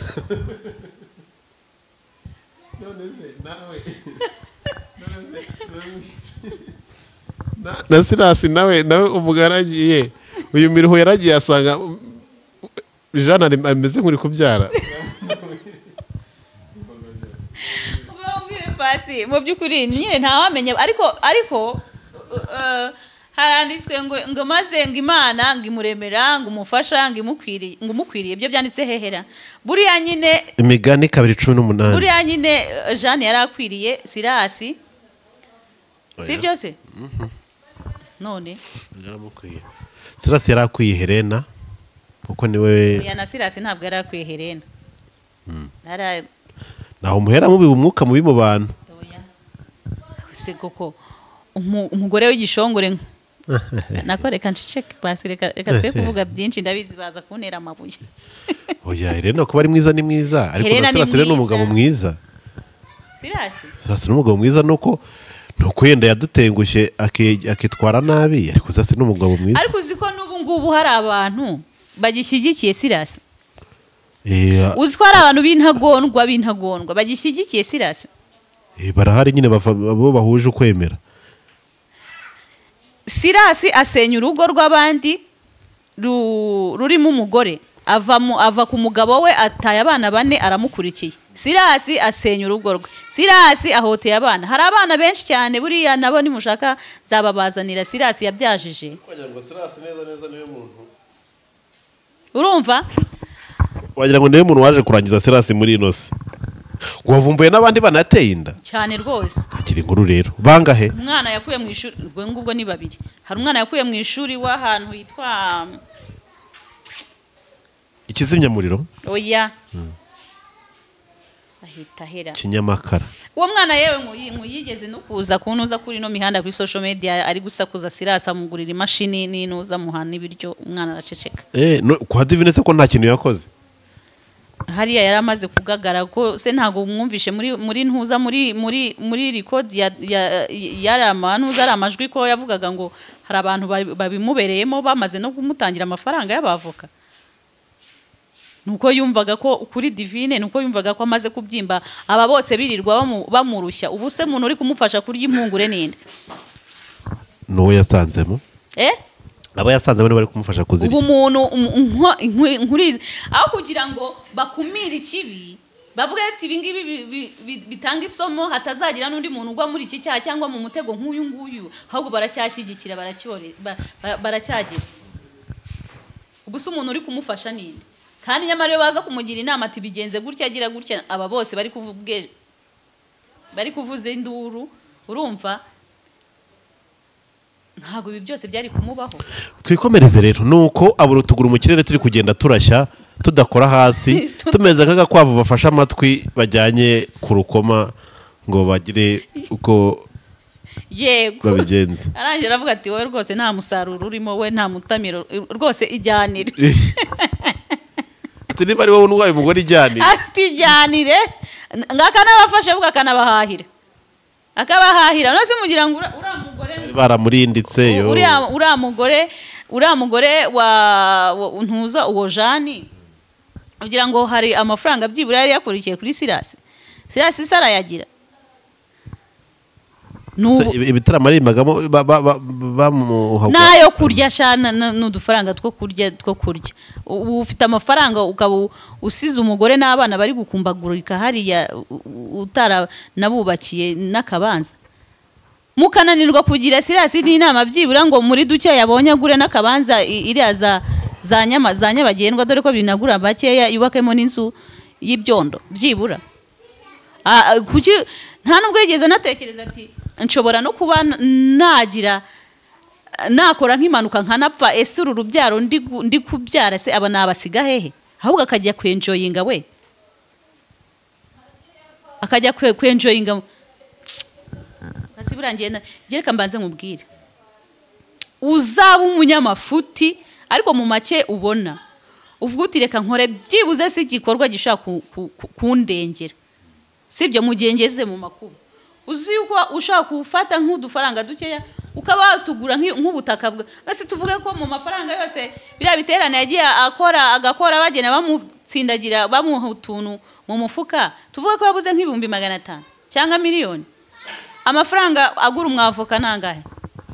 na Sirasi nawe umugaragiye uyu miruho yaragiye asanga Jeanne ameze nk'uri kubyara pasi mu by'ukuri nyine ntawamenye ariko haranditswe ngo maze ngo Imana ngo imuremera ngo umufasha ngo umukwiriye ibyo byanditse hehera buriya nyine Imigani 2:18 buriya nyine Jeanne yarakwiriye Sirasi si byose none yaramukwiye Sirasi yarakwiye Helena kuko niwe ya na Sirasi ntabwo yarakwiye Helena naho muhera mubi umwuka mubi mu bantu se koko umugore w'igishongore nakoreka nceceke basi reka twe kuvuga byinshi ndabizi baza kuntera amabuye oya Helena kuba ari mwiza ni mwiza ariko na Sirasi ni umugabo mwiza Sirasi ni umugabo mwiza nuko nuko yenda yadutengushye akitwara nabi ariko zase n'umugabo mwiza. ariko uzi ko n'ubu ngubu hari abantu bagishyigikiye Silas. uzi ko hari abantu b'intagondwa bagishyigikiye Silas. barahari nyine bo bahuje ukwemera. Silas asenya urugo rw'abandi rurimo umugore ava ku mugabo we ataye abana 4 aramukurikiye. Silas asenya urugo rwe. Silas ahoteye abana. Hari abana benshi cyane buriya nabo nimushaka zababazanira Silas yabyajije. Urumva? Wagira ngo niwe muntu waje kurangiza Silas muri inose. Wavumbuye n'abandi banateye inda cyane rwose. Akiri inkuru rero. Bangahe? Umwana yakuye mu ishuri ngubwo ni 2. Hari umwana yakuye mu ishuri w'ahantu hitwa Ikizimyamuriro? Oya. Ahita hera. Kinyamakara. Uwo mwana yewe yigeze no kuza kunuza kuri no mihanda kuri social media ari gusakuza Silas amugurira imashini n'inuza muhana ibiryo umwana araceceka. Kwa Divine se ko nta kintu yakoze. Hariya yaramaze kugagara ko se ntago mwumvishe muri ntuza muri record yaramanuza ari amajwi ko yavugaga ngo hari abantu babimubereyemo bamaze no kumutangira amafaranga y'abavoka. Nuko yumvaga ko kuri Divine nuko yumvaga ko amaze kubyimba aba bose birirwa bamurushya. Ubu se umuntu uri kumufasha kurya impungure ninde? Nuwo yasanzemo? Aba yasanze bari kumufasha kuzirya. Ubu umuntu nkurizi aho kugira ngo bakumire ikibi bavuga ati ibingibi bitanga isomo hatazagira n'undi muntu ugwa muri iki cyaha cyangwa mu mutego nk'uyu nguyu ahubwo baracyashyigikira baracyagira. Ubu se umuntu uri kumufasha ninde? Kandi nyamara iyo baza kumugira inama ati bigenze gutya agira gutya aba bose bari kuvuza induru. Urumva ntago ibi byose byari kumubaho. Twikomereze rero nuko abura utuguru mu kirere turi kugenda turashya tudakora hasi tumeze nk'agakwavu bafasha amatwi bajyanye ku rukoma ngo bagire uko yego babigenza. Aranje aravuga ati wowe rwose nta musaruro urimo we nta mutamiro rwose ijyanire. Ati niba ari wowe n'uwaye umugore ijyanire. Ati ijyanire ngaka nabafashe vuga kanabahahira. Akabahahira nose mugira ngo uramugore baramurinditse yo. Uramugore wa ntuza uwo Jani ugira ngo hari amafaranga byibura yari yakurikiye kuri Silas. Silas Sara yagira. Ibitaramaririmbagamo bamuhaga nayo kurya shana n'udufaranga two kurya. Ufite amafaranga ukaba usize umugore n'abana bari gukumbagurika hariya utara nabubakiye n'akabanza mukananirwa kugira Silas n'inama byibura ngo muri duke yabonye agure n'akabanza iriya za nyabagendwa dore ko binagura bakeya yubakemo n'inzu y'ibyondo byibura. Kuki nta nubwo yigeze natekereza ati nshobora no kuba nakora nk'impanuka nkanapfa ese uru rubyaro ndi kubyara se aba nabasiga hehe ahubwo akajya kwenjoyinga we akajya kwenjoyinga hasi burangiye gereka mbanze nkubwire uzaba umunyamafuti ariko mu make ubona uvuga uti reka nkore byibuze si igikorwa gishaka kundengera sibyo mugengeze mu makuba uzi yuko ushaka kufata nk'udufaranga dukeya ukaba watugura nk'ubutaka base tuvuge ko mu mafaranga yose bira biterane yagiye agakora bagena bamutsindagira bamuha utuntu mu mufuka tuvuge ko yabuze nk'ibihumbi 500 cyangwa miliyoni amafaranga agura umwavoka nangahe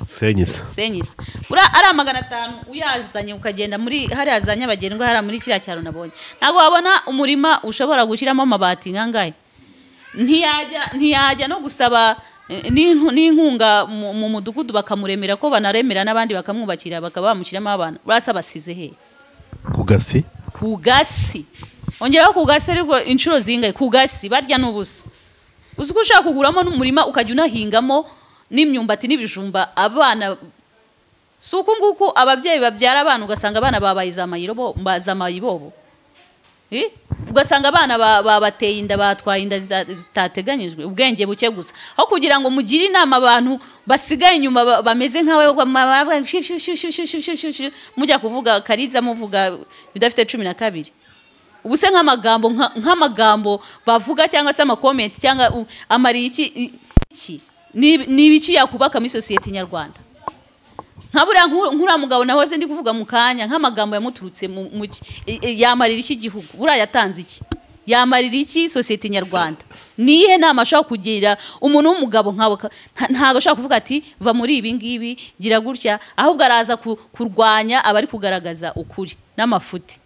senyisa ura ari 500 uyazanye ukagenda muri hari azanye abagendwa hari muri kiriya cyaro nabonye ntago wabona umurima ushobora gushyiramo amabati ngangahe ntiyajya no gusaba n'inkunga mu mudugudu bakamuremera ko banaremera n'abandi bakamwubakira bakaba bamushyiramo abana urasaba size he kugasi ongeraho kugasi ariko inshuro zingahe kugasi barya n'ubusa uzi ko ushaka kuguramo n'umurima ukajya unahingamo n'imyumbati n'ibijumba abana suko nguko ababyeyi babyara abana ugasanga abana babayiza amayibobo ugasanga abana babateye inda batwaye inda zitateganyijwe ubwenge buke gusa aho kugira ngo mugire inama abantu basigaye inyuma bameze nkawe mujya kuvuga kariza muvuga bidafite 12 ubuse nk'amagambo bavuga cyangwa se amakomenti cyangwa amariki ni ibiki yakubaka muri sosiyete nyarwanda nkabura nkura mugabo nahoze ndi kuvuga mu kanya nk'amagambo yamuturutse mu yamarira iki gihugu buriya yatanze iki yamarira iki sosiyete nyarwanda nihe nama ashaka kugira umuntu w'umugabo nkabo ntago ashaka kuvuga ati va muri ibi ngibi gira gutya ahubwo araza kurwanya abari kugaragaza ukuri n'amafuti.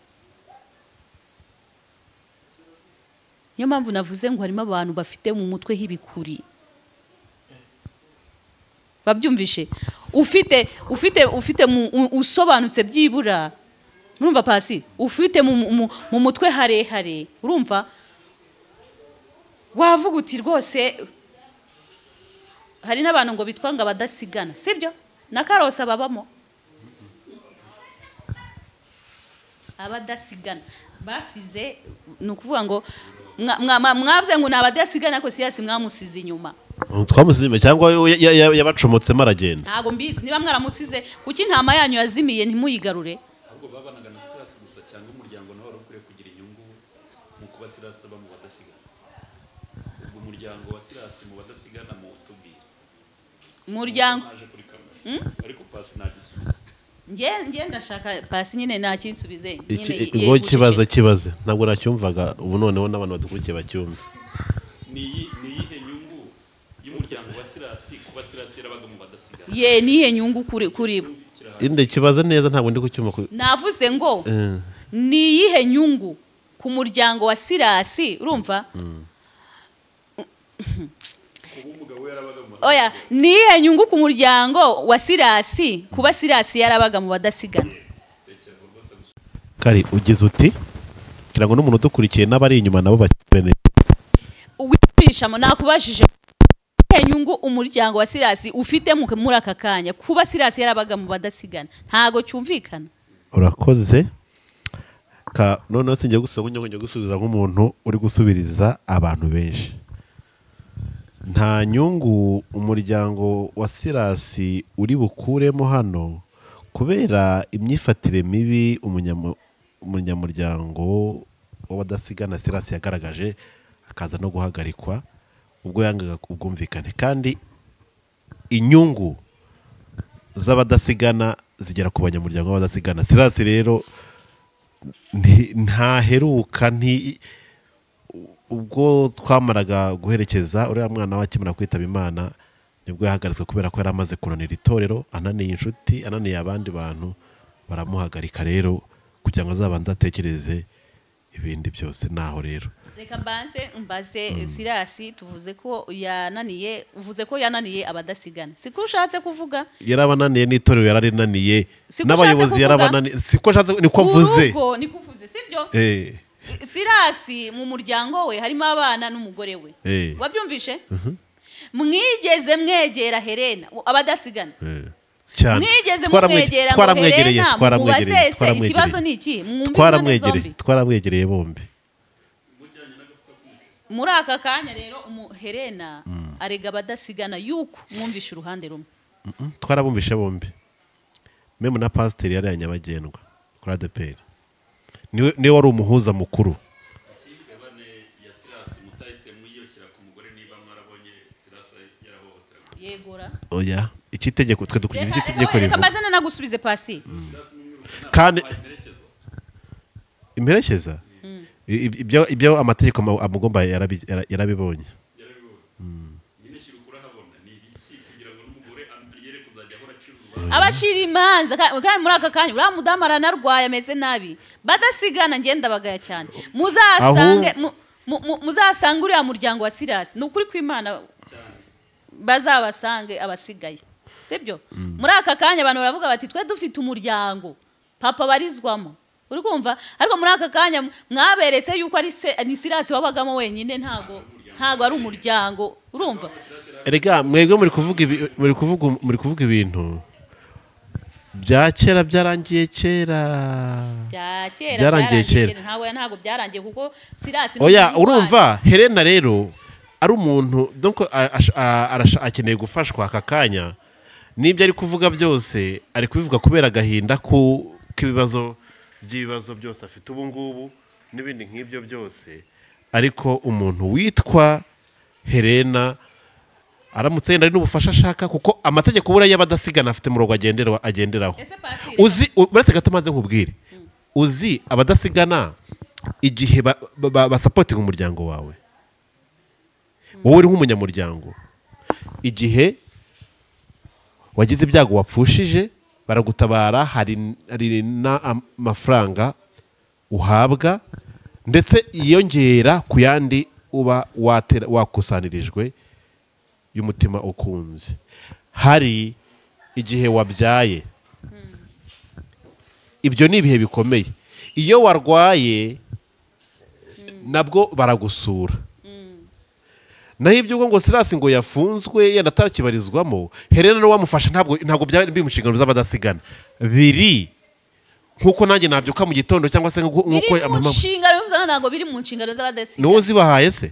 Niyo mpamvu navuze ngo harimo abantu bafite mu mutwe h'ibikuri babyumvishe ufite usobanutse byibura urumva pasi ufite mu mutwe harehare urumva wavuga uti rwose hari n'abantu ngo bitwanga abadasigana sibyo na Karosa babamo abadasigana basize ni ukuvuga ngo mwabye ngo nabadasigana ko siyasi mwamusize inyuma twamusize inyuma cyangwa yabacomotsemo aragenda ntago mbizi niba mwaramusize kuki intama yanyu yazimiye ntimuyigarure ahubwo babanaga na sirasi gusa cyangwa umuryango nawe ukwiye kugira inyungu mu kuba sirasi aba mu badasigana ubwo umuryango wa sirasi mu badasigana mu tubwira umuryango ariko pasi nagisubiza nge ndashaka pasi nyine nakinsubize nyine ngo kibaze ntabwo nacyumvaga ubu noneho n'abantu badukurikiye bacyumva ni iyihe nyungu y'umuryango wa sirasi kuba sirasi yarabaga mu badasigana nihe nyungu kuri bo inde kibaze neza ntabwo ndi kucyumva navuze ngo ni iyihe nyungu ku muryango wa sirasi urumva oya ni iyihe nyungu ku muryango wa sirasi kuba sirasi yarabaga mu badasigana kari ugize uti kugira ngo n'umuntu udukurikiye n'abari inyuma nabo bakibene wipishamo nakubajije iyihe nyungu umuryango wa sirasi ufite muri aka kanya kuba sirasi yarabaga mu badasigana ntago cyumvikana. Urakoze noneho sinjye gusubiza nk'umuntu uri gusubiriza abantu benshi. Nta nyungu umuryango wa sirasi uri bukuremo hano kubera imyifatire mibi umunyamuryango w'abadasigana sirasi yagaragaje akaza no guhagarikwa ubwo yangaga ubwumvikane kandi inyungu z'abadasigana zigera ku banyamuryango w'abadasigana. Sirasi rero ntaheruka ubwo twamaraga guherekeza uriya mwana wakimara kwitaba Imana nibwo yahagaritswe kubera ko yari amaze kunanira itorero ananiye inshuti ananiye abandi bantu baramuhagarika rero kugira ngo azabanze atekereze ibindi byose naho rero reka mbaze sirasi tuvuze ko yananiye abadasigana siko ushatse kuvuga yarabananiye n'itorero yararinaniye n'abayobozi yarabananiye siko ushatse niko mvuze niko uvuze sibyo sirasi mu muryango we harimo abana n'umugore we wabyumvishe mwigeze mwegera Helena abadasigana mwigeze mwegera ngo Helena mubasese ikibazo ni iki twaramwegereye bombi muri aka kanya rero Helena arega abadasigana yuko mwumvishe uruhande rumwe twarabumvishe bombi meme na pasiteri yari yanyabagendwa kuri ADPR niwe wari umuhuza mukuru yegora oya ikitegeko twe dukurikiza ikitegeko rero kamazana nagusubize pasi kandi imperekeza ibyo amategeko amugomba yarabibonye abashira imanza kandi muri aka kanya uriya mudamu aranarwaye ameze nabi badasigana ngenda bagaya cyane muzasange uriya muryango wa sirasi ni ukuri kw'Imana bazabasange abasigaye sibyo muri aka kanya abantu baravuga bati twe dufite umuryango papa barizwamo uri kumva ariko muri aka kanya mwaberetse yuko ni sirasi wabagamo wenyine ntago ari umuryango urumva erega mwebwe muri kuvuga ibintu bya kera byarangiye kera ntago byarangiye kuko sirasi oya urumva Helena rero ari umuntu donc akeneye gufashwa aka kanya n'ibyo ari kuvuga byose ari kubivuga kubera agahinda k'ibibazo byose afite ubu ngubu n'ibindi nk'ibyo byose ariko umuntu witwa Helena aramutse yenda ari n'ubufasha ashaka kuko amategeko buriya y'abadasigana afite umurongo agenderaho uzi uretse gato maze nkubwire uzi abadasigana igihe basapotinga umuryango wawe wowe uri nk'umunyamuryango igihe wagize ibyago wapfushije baragutabara hari n'amafaranga uhabwa ndetse yiyongera ku yandi uba wakusanirijwe y'umutima ukunze hari igihe wabyaye ibyo ni ibihe bikomeye iyo warwaye nabwo baragusura naho ibyo ngo Silas ngo yafunzwe yenda atarakibarizwamo Helena no wamufasha ntabwo byari biri mu nshingano z'abadasigana biri nkuko nanjye nabyuka mu gitondo cyangwa se nkuko mu nshingano ntabwo biri mu nshingano z'abadasigana niwo zibahaye se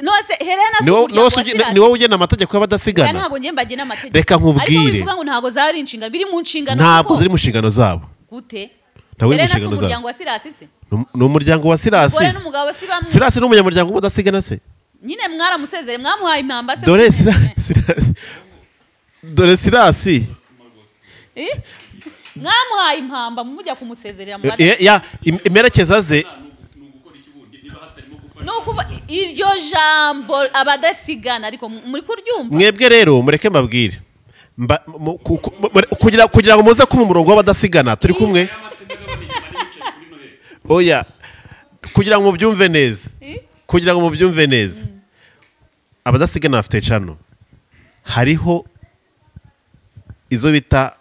nose Helena si umuryango wa Silas niwo ugena amategeko y'abadasigana ntabwo ngiye mbagena amategeko reka nkubwire ariko bivuga ngo ntabwo zari inshingano biri mu nshingano ntabwo ziri mu nshingano zabo gute Helena si umuryango wa Silas se ni umuryango wa Silas gore n'umugabo si bamwe Silas ni umunyamuryango w'abadasigana se nyine mwaramusezere mwamuhaye impamba se dore Silas mwamuhaye impamba mujya kumusezerera mu imerekeza ze iryo jambo abadasigana ariko muri kuryumva mwebwe rero mureke mbabwire kugira ngo muze kuva umurongo w'abadasigana turi kumwe oya kugira ngo mubyumve neza abadasigana bafite cano hariho izo bita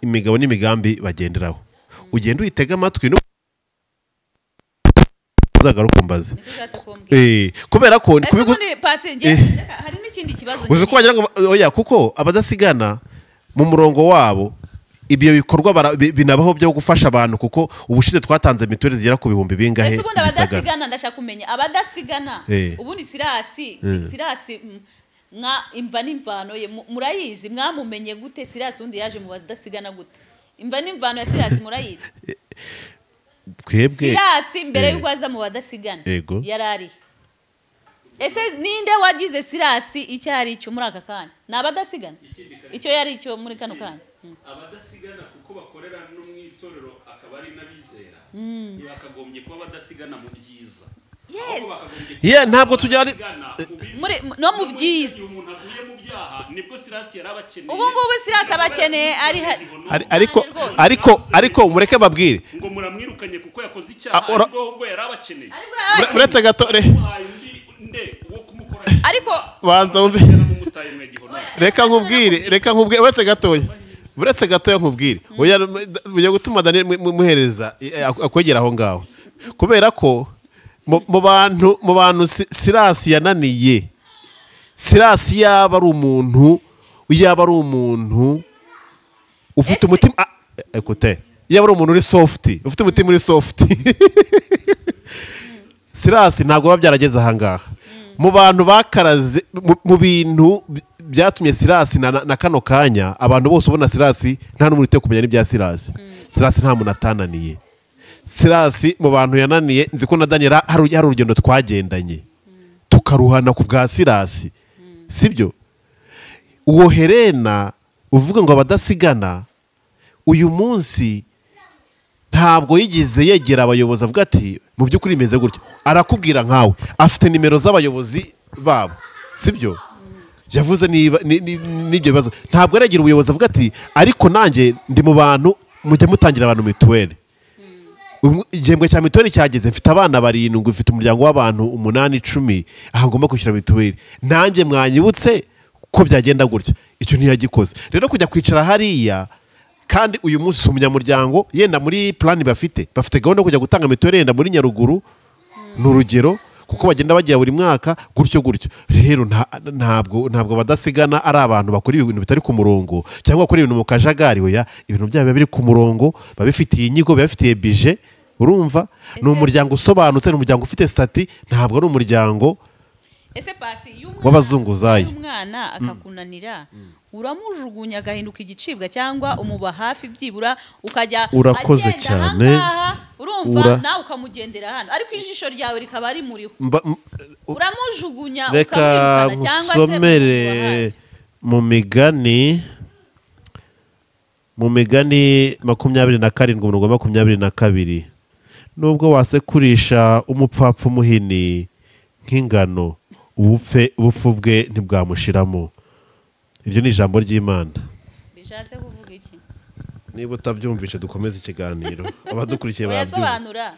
imigabo n'imigambi bagenderaho ugenda uyitega amatwi uzagaruka umbaze kubera ko hari n'ikindi kibazo uzi ko wagira ngo oya kuko abadasigana mu murongo wabo ibyo bikorwa binabaho byo gufasha abantu kuko ubushize twatanze mituweli zigera ku bihumbi bingahe ese ubundi abadasigana ndashaka kumenya abadasigana ubundi Silas imva n'imvano ye murayizi mwamumenye gute Silas undi yaje mu badasigana gute imva n'imvano ya Silas murayizi twebwe Silas mbere y'uko aza mu badasigana yarari ese ninde wagize Silas icyo ari cyo muri aka kanya ni abadasigana icyo yari cyo muri kano kanya abadasigana kuko bakorera no mu itorero akaba ari n'abizera ntibakagombye kuba badasigana mu byiza ntabwo tujyana no mu byiza umuntu avuye mu byaha nibwo Silas yarabakeneye ubu ngubu Silas abakeneye ariko mureke babwire ngo muramwirukanye kuko yakoze icyaha ahubwo yarabakeneye uretse gato ariko banza wumve reka nkubwire uretse gatoya nkubwire ujya gutuma Daniel muhereza akwegera aho ngaho kubera ko mu bantu Silas yananiye Silas yaba ari umuntu ufite umutima yaba ari umuntu uri soft ufite umutima uri soft Silas ntabwo biba byarageze ahangaha mu bantu bakaraze mu bintu byatumye Silas na kano kanya abantu bose ubona Silas nta n'umuntu ute kumenya n'ibya Silas nta muntu atananiye Silas mu bantu yananiye nzi ko na Daniel hari urugendo twagendanye tukaruhana ku bwa Silas sibyo uwo Helena uvuga ngo abadasigana uyu munsi ntabwo yigeze yegera abayobozi avuga ati mu by'ukuri imeze gutyo arakubwira nkawe afite nimero z'abayobozi babo sibyo yavuze n'ibyo bibazo ntabwo yaregera ubuyobozi avuga ati ariko nanjye ndi mu bantu mujya mutangira abantu mituweli igihembwe cya mituweli cyageze mfite abana 7 mfite umuryango w'abantu 8-10 aha ngomba kwishyura mituweli nanjye mwanyibutse ko byagenda gutya icyo ntiyagikoze rero kujya kwicara hariya kandi uyu munsi si umunyamuryango yenda muri plani bafite gahunda yo kujya gutanga mituweli yenda muri Nyaruguru ni urugero kuko bagenda bagiye buri mwaka gutyo rero ntabwo badasigana ari abantu bakora ibintu bitari ku murongo cyangwa bakora ibintu mu kajagari oya ibintu byabo biri ku murongo babifitiye inyigo babifitiye bije urumva ni umuryango usobanutse ni umuryango ufite stati ntabwo ari umuryango w'abazunguzayi umwana akakunanira uramujugunya agahinduka igicibwa cyangwa umuba hafi byibura ukajya urakoze cyane urumva nawe ukamugendera hano ariko ijisho ryawe rikaba ari muriho uramujugunya reka musomere mu migani 27:22 nubwo wasekurisha umupfapfa umuhini nk'ingano ubupfu bwe ntibwamushiramo. Iryo ni ijambo ry'Imana. Bishatse kuvuga iki? Niba utabyumvishe dukomeze ikiganiro abadukurikiye babyumva.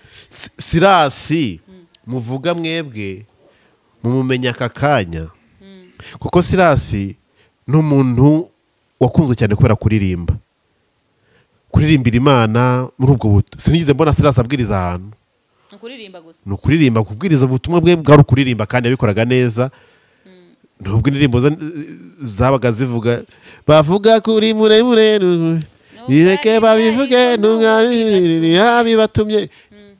Sirasi muvuga mwebwe mumumenya aka kanya kuko Sirasi n'umuntu wakunze cyane kubera kuririmbira Imana muri ubwo buto. Sinigeze mbona Sirasi abwiriza ahantu. Kuririmba gusa. No kuririmba kubwiriza ubutumwa bwe bwari kuririmba kandi yabikoraga neza. Nubwo indirimbo zabaga zivuga bavuga kuri muremure ireke babivuge ntungari yabibatumye.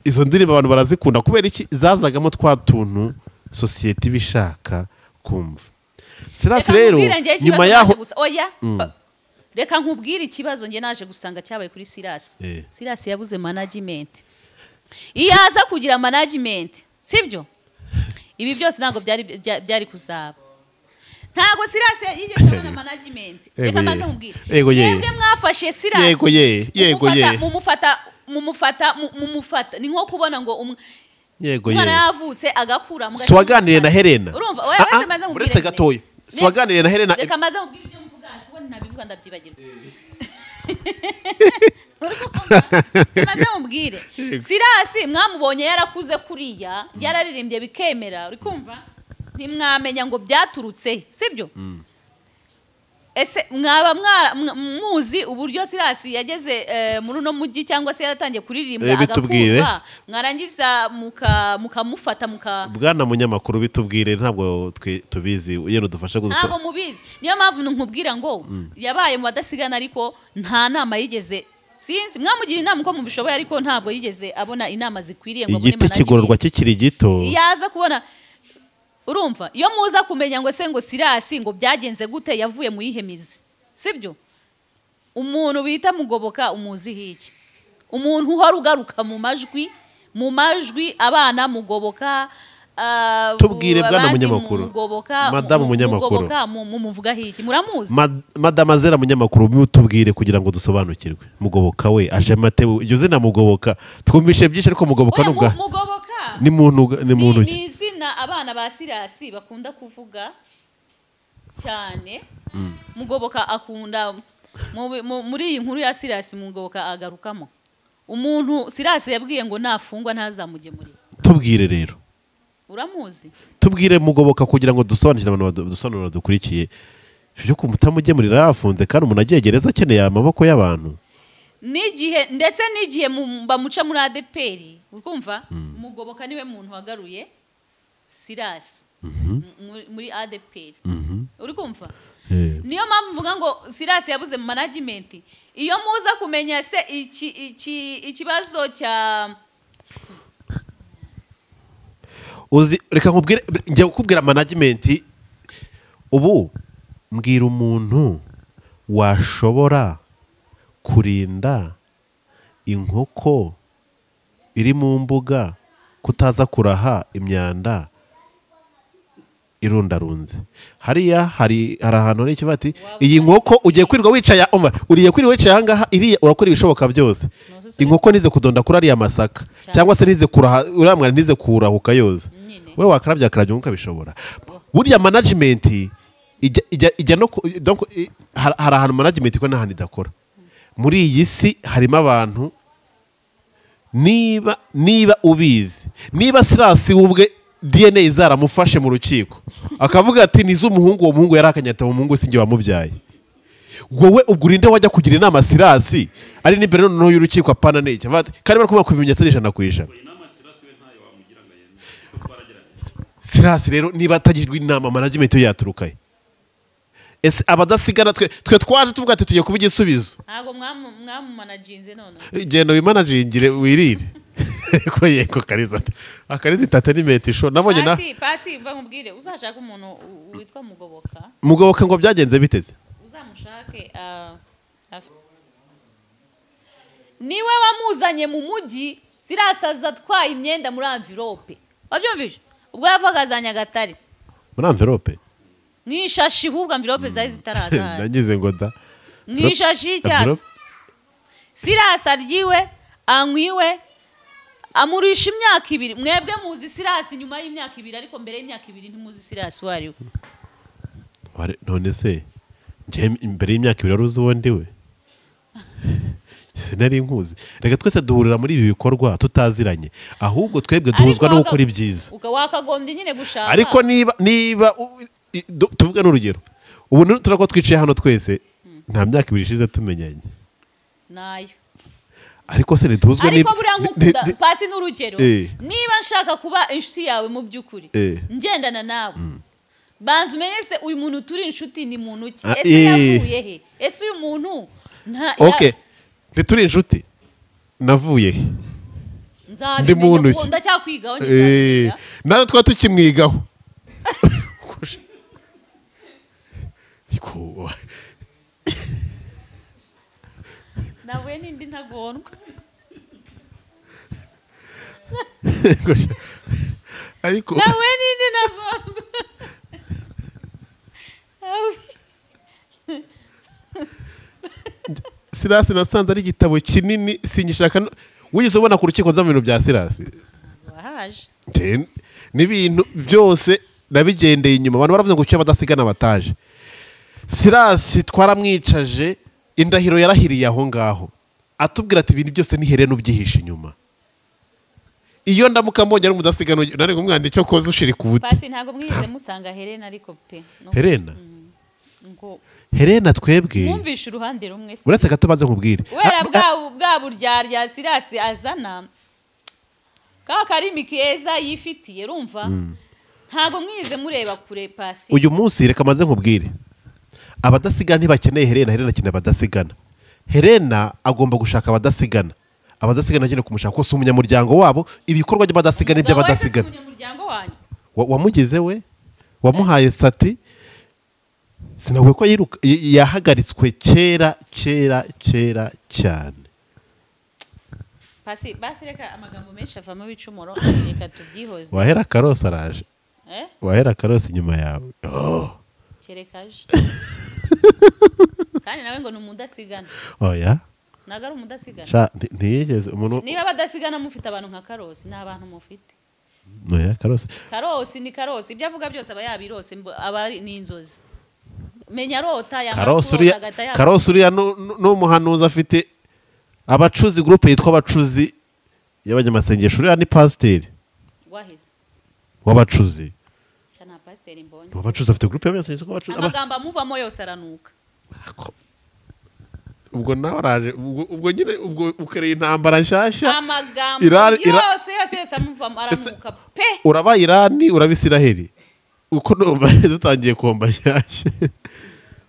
Izo ndirimbo abantu barazikunda kubera iki zazagamo twa tuntu society bishaka kumva. Sirasi rero nyuma yaho oya reka nkubwire ikibazo nge naje gusanga cyabaye kuri Sirasi. Sirasi yabuze management. Iyo aza kugira management sibyo ibi byose ntago byari kuzaba. Ntago Sirasi yigeze abona management. Reka maze nkubwire mwebwe mwafashe Sirasi mumufata ni nko kubona ngo umwana yavutse agakura mu gace. Swaganire na Helena urumva oya bese maze nkubwire uretse gatoya swaganire na Helena. Reka maze nkubwire ibyo mvuga kubona nabivuga ndabyibagirwa. Maze nkubwire Sirasi mwamubonye yarakuze kuriya yararirimbye bikemera uri kumva ntimwamenya ngo byaturutse sibyo. Ese mwaba muzi uburyo Sirasi yageze muri uno mujyi cyangwa se yaratangiye kuririmba agakurwa mwarangiza mukamufata bwana munyamakuru bitubwire ntabwo tubizi yeno dufasha gusoma. Ntabwo mubizi niyo mpamvu nkubwira ngo yabaye mu badasigana ariko nta nama yigeze sinzi mwamugira inama uko mubishoboye ariko ntabwo yigeze abona inama zikwiriye ngo abone management. Igiti kigororwa kikiri gito yaza kubona urumva iyo muza kumenya ngo se ngo Sirasi ngo byagenze gute yavuye mu yihemizi sibyo. Umuntu bita Mugoboka umuzi hiki umuntu uhora ugaruka mu majwi abana Mugoboka tubwire bwana munyamakuru madamu munyamakuru mumuvuga hiki muramuzi madama Zera munyamakuru mutubwire kugira ngo dusobanukirwe. Mugoboka we aje mate iryo zina Mugoboka twumvishe byinshi ariko Mugoboka nubwa ni muntu ni izina abana ba Sirasi bakunda kuvuga cyane. Mugoboka akunda muri iyi nkuru ya Sirasi Mugoboka agarukamo umuntu Sirasi yabwiye ngo nafungwa ntazamugemurira. Tubwire rero uramuzi tubwire Mugoboka kugira ngo dusobanukire abantu dusobanura dukurikiye cyo kumutamugemurira yafunze kandi umuntu agiye gereza akeneye amaboko y'abantu ndetse n'igihe bamuca muri ADPR ukumva Mugoboka niwe muntu wagaruye Sirasi muri ADPR uri kumva. Niyo mpamvu mvuga ngo Sirasi yabuze management. Iyo muza kumenya se ikibazo cya uzi reka nkubwire njye kukubwira management ubu mbwira umuntu washobora kurinda inkoko iri mu mbuga kutaza kuraha imyanda irundarunze. Hariya hari ahantu hari ikibati iyi nkoko ugiye kwirirwa wicaye uriye kwirirwa wicaye ahangaha iriya urakora ibishoboka byose. Inkoko nize kudonda kuri ariya masaka cyangwa se nize kuraha uramwana nize kurahuka yoza we wakarabya akarabya nkuko bishobora. Buriya management ijya no donc hari ahantu management ko n'ahandi idakora. Muri iyi si harimo abantu niba ubizi niba Sirasi ubwe DNA zaramufashe mu rukiko akavuga ati nizo umuhungu uwo muhungu yarakanyata mu muhungu singe wamubyaye wowe ubwurinde wajya kugira inama Sirasi ari n'imbere noneho y'urukiko apana n'iki kandi bari kuba kubimenyetso ijana. Sirasi rero niba atagirwa inama management yaturukaye. Ese abadasigana twe twaje tuvuga ati tugiye kuba igisubizo ntago mwamumanajinze none genda wimanajingire wirire ko yeko akariza tata ni metisho nabonye na pasi mva nkubwire uzashaka umuntu witwa Mugoboka ngo byagenze biteze uzamushake niwe wamuzanye mu mujyi Sirasaza atwaye imyenda muri envelope wabyumvije ubwo yavaga za Nyagatare muri envelope n'ishashi ubwo envelope zari zitaraza nagize ngo da n'ishashi y'icyatsi Sirasa aryiwe anywiwe amurisha imyaka 2 mwebwe muzi Sirasi nyuma y'imyaka 2 ariko mbere y'imyaka 2 ntimuzi Sirasi wariwe none se nje imbere y'imyaka 2 aruzi uwo ndiwe sinari nkuzi reka twese duhurira muri ibi bikorwa tutaziranye ahubwo twebwe duhuzwa no gukora ibyiza wakagombye nyine gushaka ariko niba tuvuga n'urugero ubu turako twicaye hano twese nta myaka 2 ishize tumenyanye nayo ariko se ntituzwe ariko buriya nkukunda pasi n'urugero niba nshaka kuba inshuti yawe mu by'ukuri ngendana nawe banza umenye se uyu muntu turi inshuti ni muntu ki ese yavuye he ese uyu muntu okay ntituri inshuti navuye he ndi muntu ki ndacyakwigaho nawe twa tukimwigaho nawe nindi ntagondwa ariko nawe nindi ntagondwa Sirasi nasanze ari igitabo kinini singishaka wigeze ubona ku rukiko nza mu bintu bya Sirasi wahaje n'ibintu byose nabigendeye inyuma abantu baravuze ngo cyo badasigana bataje Sirasi twaramwicaje indahiro yarahiriye aho ngaho atubwira ati ibintu byose ni Helena ubyihisha inyuma iyo ndamuka mbonye ari umudasigano nari ngumwanda icyo koza ushiri ku buti pasi ntago mwize musanga Helena ariko pe Helena Helena twebwe mwumvisha uruhande rumwe se uretse gato baze nkubwire wera bwa buryarya Sirasi azana ka karimi keza yifitiye rumva ntago mwize mureba kure pasi uyu munsi reka maze nkubwire abadasigana ntibakeneye Helena akeneye abadasigana Helena agomba gushaka abadasigana agenda kumushaka ko si umunyamuryango wabo ibikorwa by'abadasigana iby'abadasigana wamugize we wamuhaye stati sinavuga ko yahagaritswe kera cyane pasi basi reka amagambo menshi avamo bicumuro reka tubyihoze wahera Karosi araje wahera Karosi inyuma yawe kerekaje kandi nawe ngo ni umudasigana oya nagara umudasigana ntiyigeze umuntu niba badasigana mufite abantu nka Karosi n'abantu mufite oya Karosi ni Karosi ibyo avuga byose aba yabirose aba ni inzozi menya rota ya Karosi uriya n'umuhanuzi afite abacuzi groupe yitwa abacuzi y'abanyamasengesho uriya ni pasiteri wahise w'abacuzi cyana pasiteri mbonye abacuzi afite groupe y'abanyamasengesho w'abacuzi amagamba muvamo yose aranuka ubwo nawe araje ubwo nyine ubwo ukereye intambara nshyashya amagambo yose amuvamo aranuka pe uraba Irani uraba Isiraheli uko dutangiye komba nshyashya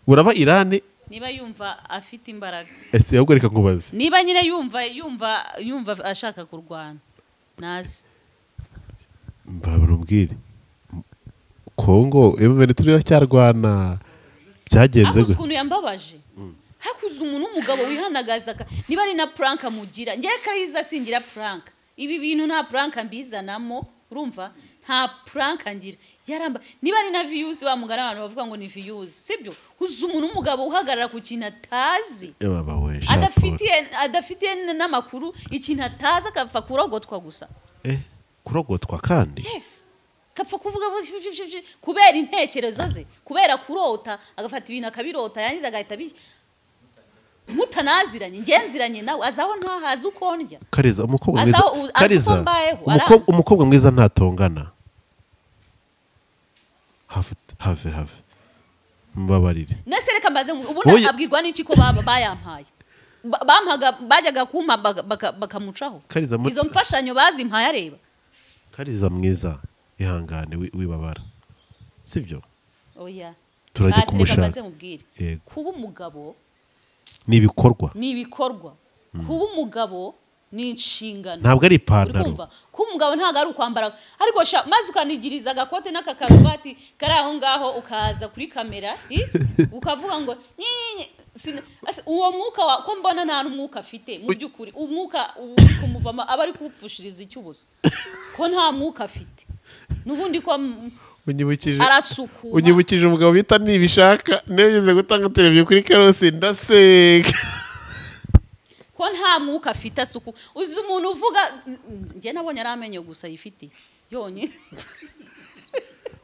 uraba Irani niba yumva afite imbaraga ese ahubwo reka nkubaze niba nyine yumva ashaka kurwana nazi mbabwire Kongo emvene turira cyarwana byagenze gute ukuntu yambabaje hakuze umuntu umugabo wihanagaza niba ari na prank mugira ngiye Kariza singira prank ibi bintu nta prank mbizanamo urumva nta prank ngira yaramba niba ari na views bamugara abantu bavuga ngo ni views sibyo uzi umuntu umugabo uhagarara ku kintu atazi adafitiye n'amakuru ikintu atazi akapfa kurogotwa gusa kurogotwa kandi yes kapfa kuvuga kubera intekerezo ze kubera kurota agafata ibintu akabirota yangiza agahita mutanaziranye ngenziranye nawe azaho ntahazi uko ndya Kariza umukobwa mwiza Kariza umukobwa mwiza ntatongana have mbabarire nasereka mbaze ubu abwirwa n'iki ko bayampaye bampaga bajyaga kumpa bakamucaho izo mfashanyo bazimpaye areba Kariza mwiza ihangane wibabara sibyo oya turajye kumushaka kuba umugabo ni ibikorwa kuba umugabo ni inshingano ntabwo ari Uri ipantaro kumva ko umugabo ntabwo ari ukwambara ariko maze ukanigiriza agakote n'akakaruvati kari aho ngaho ukaza kuri kamera ukavuga ngo uwo mwuka ko mbona nta n'umwuka afite mu by'ukuri umwuka uri kumuvamo aba ari kuwupfushiriza icyubuzo ko nta mwuka afite n'ubundi ko arasukuma unyibukije umugabo bita nibishaka nigeze gutanga televiziyo kuri Karosi ndaseka ko nta mwuka afite asuku uzi umuntu uvuga njye nabonye ari amenyo gusa yifite yonyine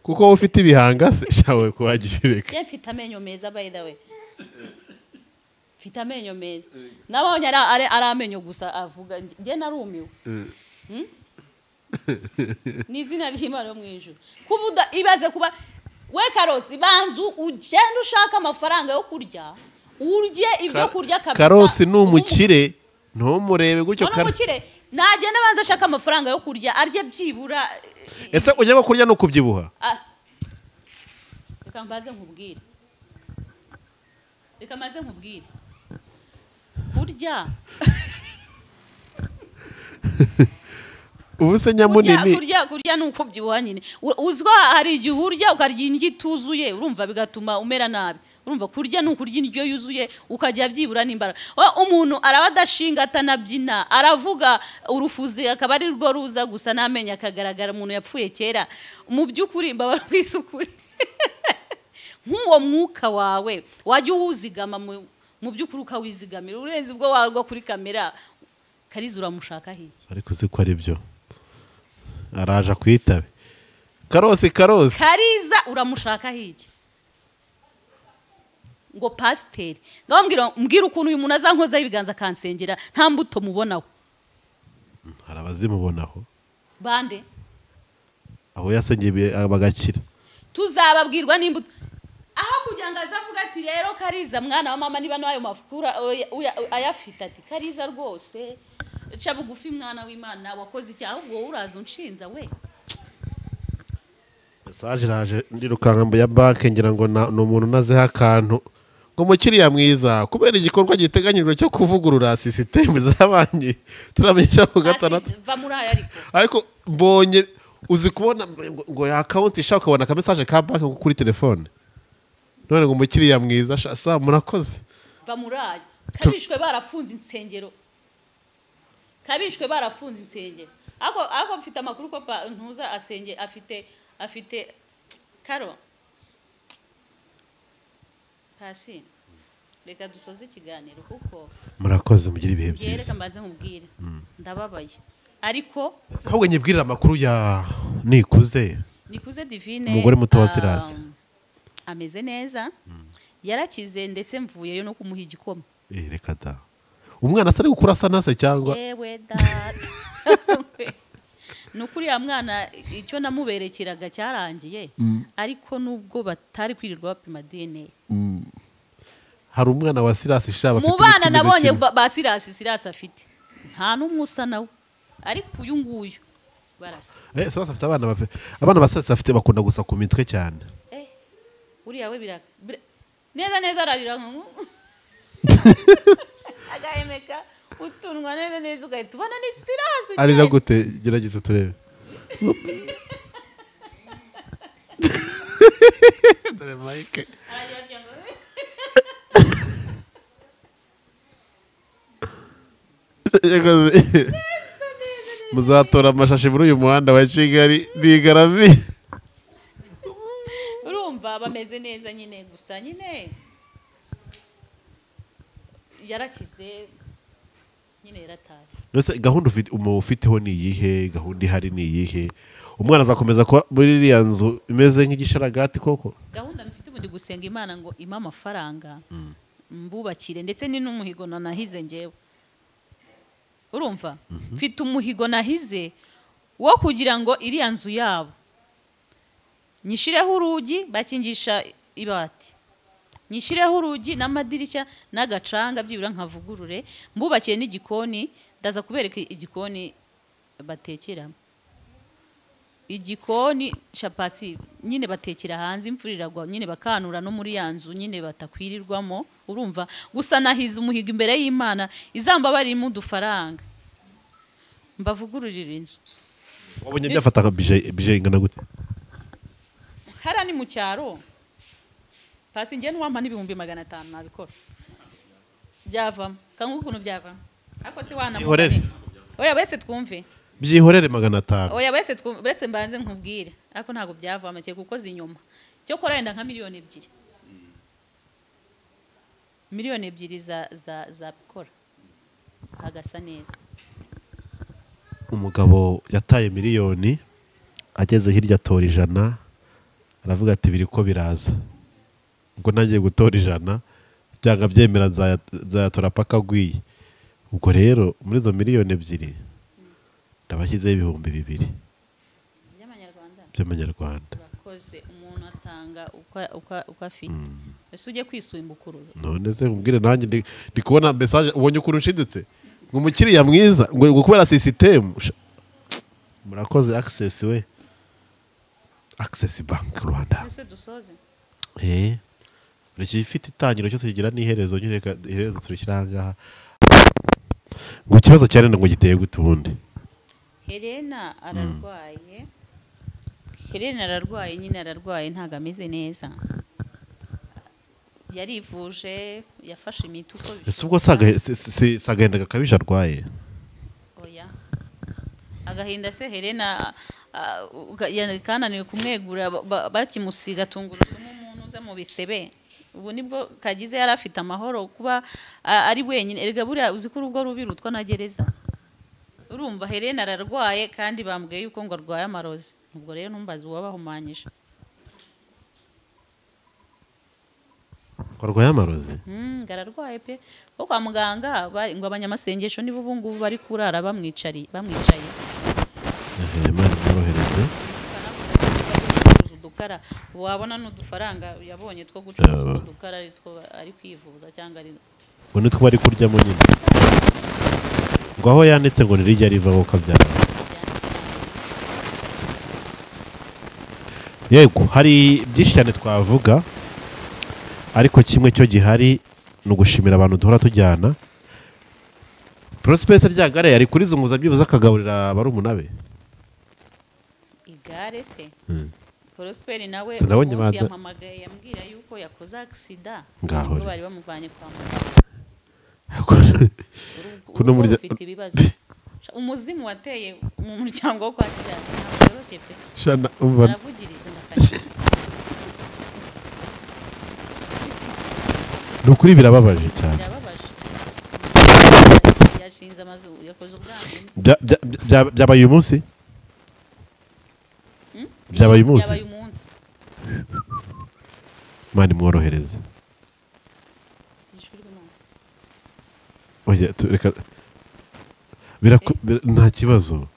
kuko wowe ufite ibihanga se shawe kuwagireka njye mfite amenyo meza by the way mfite amenyo meza nabonye ari amenyo gusa avuga njye narumiwe ni izina ry'Imana yo mu ijuru kubuda ibaze kuba we Karosi banzu ugenda ushaka amafaranga yo kurya urye ibyo kurya kabisa Karosi ni umukire ntumurebe gutyo umukire nagenda banza ashaka amafaranga yo kurya arye byibura ese ujya ngo kurya no kubyibuha reka mbanze nkubwire kurya ubu se nyamunini kurya ni uko byibuha nyine uzwa hari igihe urya ukarya indyo ituzuye urumva bigatuma umera nabi urumva kurya ni ukurya indyo yuzuye ukajya byibura n'imbaraga umuntu araba adashinga atanabyina aravuga urufuzi akaba ari rwo ruza gusa n'amenyo akagaragara umuntu yapfuye kera mu by'ukuri mbabara kwisukuri nk'uwo mwuka wawe wajya uwuzigama mu by'ukuri ukawizigamira urenze ubwo warwo kuri kamera Kariza uramushaka hiki ariko uzi ko ari byo araje kwitabe Karosi Kariza uramushaka hiki ngo pasiteri mbwira ukuntu uyu muntu azankozaho ibiganza akansengera nta mbuto mubonaho hari abazimubonaho bande aho yasengeye bagakira tuzababwirwa n'imbuto aho kugira ngo azavuga ati rero Kariza mwana wa mama niba nayo mafukura ayafite ati Kariza rwose ca bugufi mwana w'Imana wakoze icyaha ahubwo uraza unshinza we message raje ndirukanka ya banke ngira ngo ni umuntu nazeho akantu ngo mukiriya mwiza kubera igikorwa giteganyijwe cyo kuvugurura system z'abanki turamenyesha ku gatandatu va muri aya ariko mbonye uzi kubona ngo ya account ishaka kubona ka message ka banke kuri telefone none ngo mukiriya mwiza sa murakoze va muri aya kabishwe barafunze insengero ako mfite amakuru ko ntuza asenge afite Karo Pasi reka dusoze ikiganiro kuko murakoze mugira ibihe byiza reka mbaze nkubwire ndababaye ariko ahubwo nyibwirira amakuru ya Nikuze Divine umugore muto wa Sirasi ameze neza yarakize ndetse mvuyeyo no kumuha igikoma reka da umwana asari gukura asa nase cyangwa yewe da nukuri ya mwana icyo namuberekeraga cyarangiye ariko nubwo batari kwirirwa bapima DNA hari umwana wa Sirasi shaba afite mu bana nabonye ba Sirasi afite nta n'umusa nawe ariko uyu nguyu barasa Sirasi afite abana ba Sirasi afite bakunda gusa ku mitwe cyane uriya we neza ararira agahemeka utunwa neza ugahita ubona ni Sirasi arira gute gerageza turebe dore Mike muzatora amashashi muri uyu muhanda wa Kigali bigarami urumva bameze neza nyine gusa nyine yarakize nyine yaratashye nose gahunda ufiteho ni iyihe gahunda ihari ni iyihe umwana azakomeza kuba muri iriya nzu imeze nk'igisharagati koko gahunda mfite ubundi gusenga Imana ngo impa amafaranga mbubakire ndetse ni n'umuhigo nahize ngewe urumva mfite umuhigo nahize wo kugira ngo iriya nzu yabo nyishireho urugi bakingisha ibati nyishireho urugi n'amadirishya n'agacanga byibura nkavugurure mbubakiye n'igikoni ndaza kubereka igikoni batekeramo igikoni Pasi nyine batekera hanze imvura iragwa nyine bakanura no muri ya nzu nyine batakwirirwamo urumva gusa nahize umuhigo imbere y'Imana izamba barimo udufaranga mbavugururira inzu. wabonye byafata bije ingana gute? Hara ni mu cyaro pasi njye n'uwampa n'ibihumbi 500 nabikora byavamo kangu ukuntu byavamo ariko si wana Ihorere. oya bese twumve byihorere 500. oya bese twumve mbanze nkubwire ariko ntago byavamo cye kuko zinyuma cyo kora yenda nka miliyoni 2 miliyoni 2 za bikora hagasa neza. Umugabo yataye miliyoni ageze hirya atora 100 aravuga ati biri ko biraza ubwo nagiye gutora 100 byanga byemera nzayatora paka agwiye. Ubwo rero muri zo miliyoni 2 ndabashyizeho 2,000 by'amanyarwanda. Urakoze umuntu atanga uko afite ese ujye kwisumbukuruza none se mbwire nanjye ndi kubona message ubonye ukuntu nshidutse ngo umukiriya mwiza ngo kubera system. Murakoze access we Access Bank Rwanda. ese dusoze Reki ifite itangiro cyose kigira n'iherezo nyereka iherezo turikiranga. Ngo ikibazo cyane ngo giteye gute ubundi? Helena ararwaye. Helena ararwaye nyine ararwaye ntago ameze neza. Yarivuje yafashe imiti uko bishoboka. Ese ubwo sagahenda gakabije arwaye? Oya. Agahinda se Helena kananiwe kumwegura bakimusiga tungurusumu umuntu uza mu bisebe. Ubu nibwo kagize yari afite amahoro kuba ari wenyine. Erega buriya uzi ko urugo rubirutwa na gereza. Urumva Helena ararwaye kandi bambwiye yuko ngo arwaye amarozi. Ubwo rero ntumbaze uwabahumanyije. Arwaye amarozi? Gararwaye pe. Ko kwa muganga bari ngo abanyamasengesho nibo ubu ngubu bari kurara bamwicaye. Imana yorohereze. Udukara wabona n'udufaranga yabonye two gucuruza udukara ari kwivuza cyangwa ari ngo nitwo bari kuryamo nyine. Ngo aho yanditse ngo nirijya rivaho kabyara. Yego hari byinshi cyane twavuga ariko kimwe cyo gihari no gushimira abantu duhora tujyana. Prosper ryagare yari kuri zunguza byibuza akagaburira bari umunabe. Igare se. Prosper nawe umunsi yampamagaye yambwira yuko yakoze accident ngo bari bamuvanye kwa muganga. Kuno murya umuzimu wateye mu muryango wo kwa Siransi ntabwo pe. Shana umva. Naravugiriza ndakashye. Nukuri birababaje cyane. Birababaje. Yashinze amazu yakoze ubwangu. Byabaye uyu munsi? Byabaye umunsi? Mani mworohereza. Oya reka nta kibazo.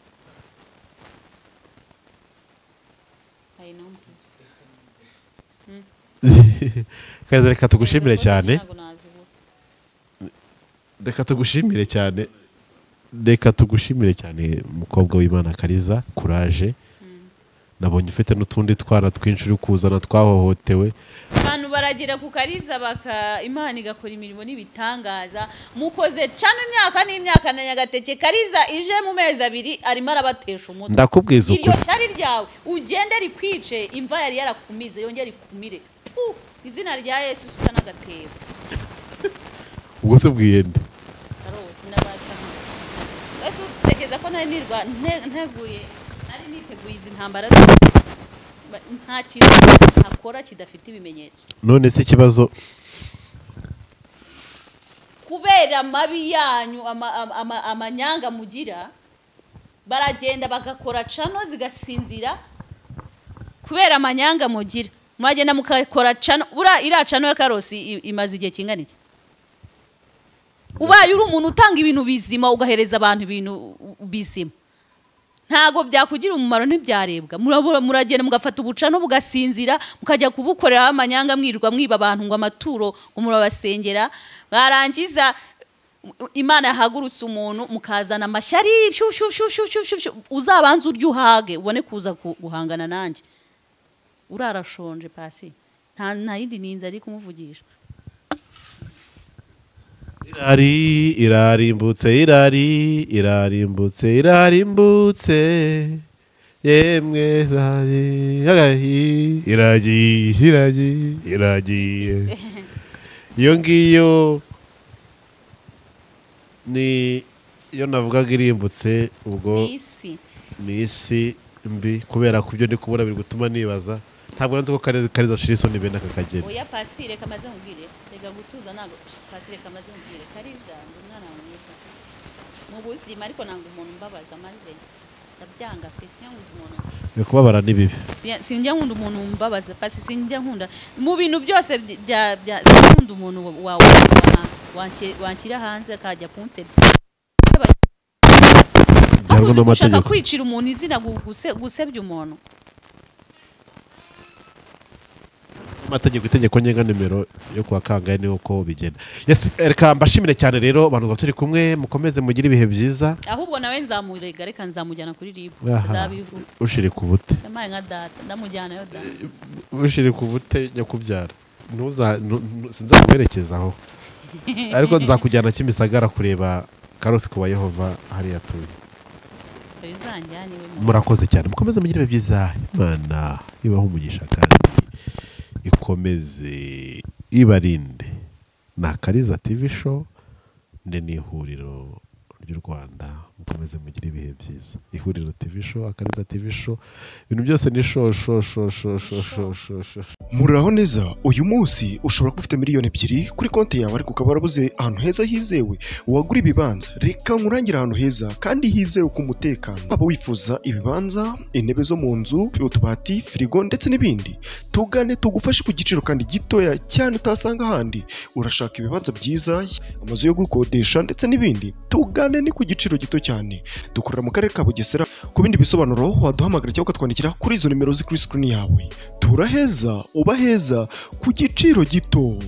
Kaza reka tugushimire cyane. Reka tugushimire cyane mukobwa w'Imana Kariza courage. Nabonye ufite n'utundi twana twinshi uri kuzana twahohotewe. Abantu baragira ku Kariza Imana igakora imirimo n'ibitangaza. Mukoze cyane imyaka n'imyaka na Nyagateke Kariza ije mu mezi 2 arimo arabatesha umutwe. Ndakubwiza ukuri. Iryo cyari ryawe ugende rikwice imva yari yarakumize yongera ikumire. Izina rya Yesu suka nagatebo. Ubwo se bwiyende. Arose nabasa. Ese utekeza ko nari nirwa nteguye niteguye izi ntambara zose nta kintu akora kidafite ibimenyetso. None se ikibazo kubera mabi yanyu amanyanga mugira baragenda bagakora cano zigasinzira kubera amanyanga mugira mwagenda mukakora cano bura iracano ya Karosi imaze igihe kingana iki ubaye uri umuntu utanga ibintu bizima ugahereza abantu ibintu bizima ntago byakugira umumaro ntibyarebwa muragenda mugafata ubucano bugasinzira mukajya kubukorera amanyanga mwirirwa mwiba abantu ngo amaturo ngo murabasengera barangiza Imana yahagurutse umuntu mukazana amashyari uzabanza uryuhage ubone kuza guhangana nanjye urarashonje pasi nta yindi ninza ari kumuvugisha. irarimbutse yemwe iragiye iyo ngiyo ni iyo navugaga irimbutse ubwo ni isi mbi kubera ku byo ndi kubona biri gutuma nibaza ntabwo nzi ko kariza shirisoni bene aka kageni oya pasire kamaze nkubwire rega gutuza ntabwo pasire kamaze nkubwire kariza ndi umwana mwiza mu buzima ariko ntabwo umuntu mbabaza maze ndabyanga pe sinkunda umuntu kubabara ni bibi sinjya nkunda umuntu mbabaza pasi sinjya nkunda mu bintu byose sinkunda umuntu wanshyira hanze akajya kunsebya ushaka kwicira umuntu izina gusebya umuntu amategeko itegeko ngenga nimero yo kuwa kangahe ni uko bigenda reka mbashimire cyane rero abantu turi kumwe mukomeze mugire ibihe byiza ahubwo nawe nzamurega reka nzamujyana kuri ribu ushire ku bute yamaye nka data ndamujyana yo data ushire ku bute nyakubyara sinzamuherekezaho ariko nzakujyana Kimisagara kureba Karosi kuwa Yehova hariya tuye murakoze cyane mukomeze mugire ibihe byiza Imana ibaho umugisha kandi ikomeze ibarinde na Kariza TV show nde ni ihuriro ry'u Rwanda mukomeze mugire ibihe byiza ihuriro TV show Akariza TV show ibintu byose ni show muraho neza uyu munsi ushobora kufite miliyoni 2 kuri konti yawe ariko ukaba warabuze ahantu heza hizewe wagura ibibanza reka nkurangira ahantu heza kandi hizewe ku mutekano aba wifuza ibibanza intebe zo mu nzu utubati firigo ndetse n'ibindi tugane tugufashe ku giciro kandi gitoya cyane utasanga ahandi urashaka ibibanza byiza amazu yo gukodesha ndetse n'ibindi tugane ni ku giciro gito cyane dukorera mu karere ka Bugesera ku bindi bisobanuro waduhamagara cyangwa ukatwandikira kuri izo nimero ziri kuri screen yawe turaheza uba heza ku giciro gito.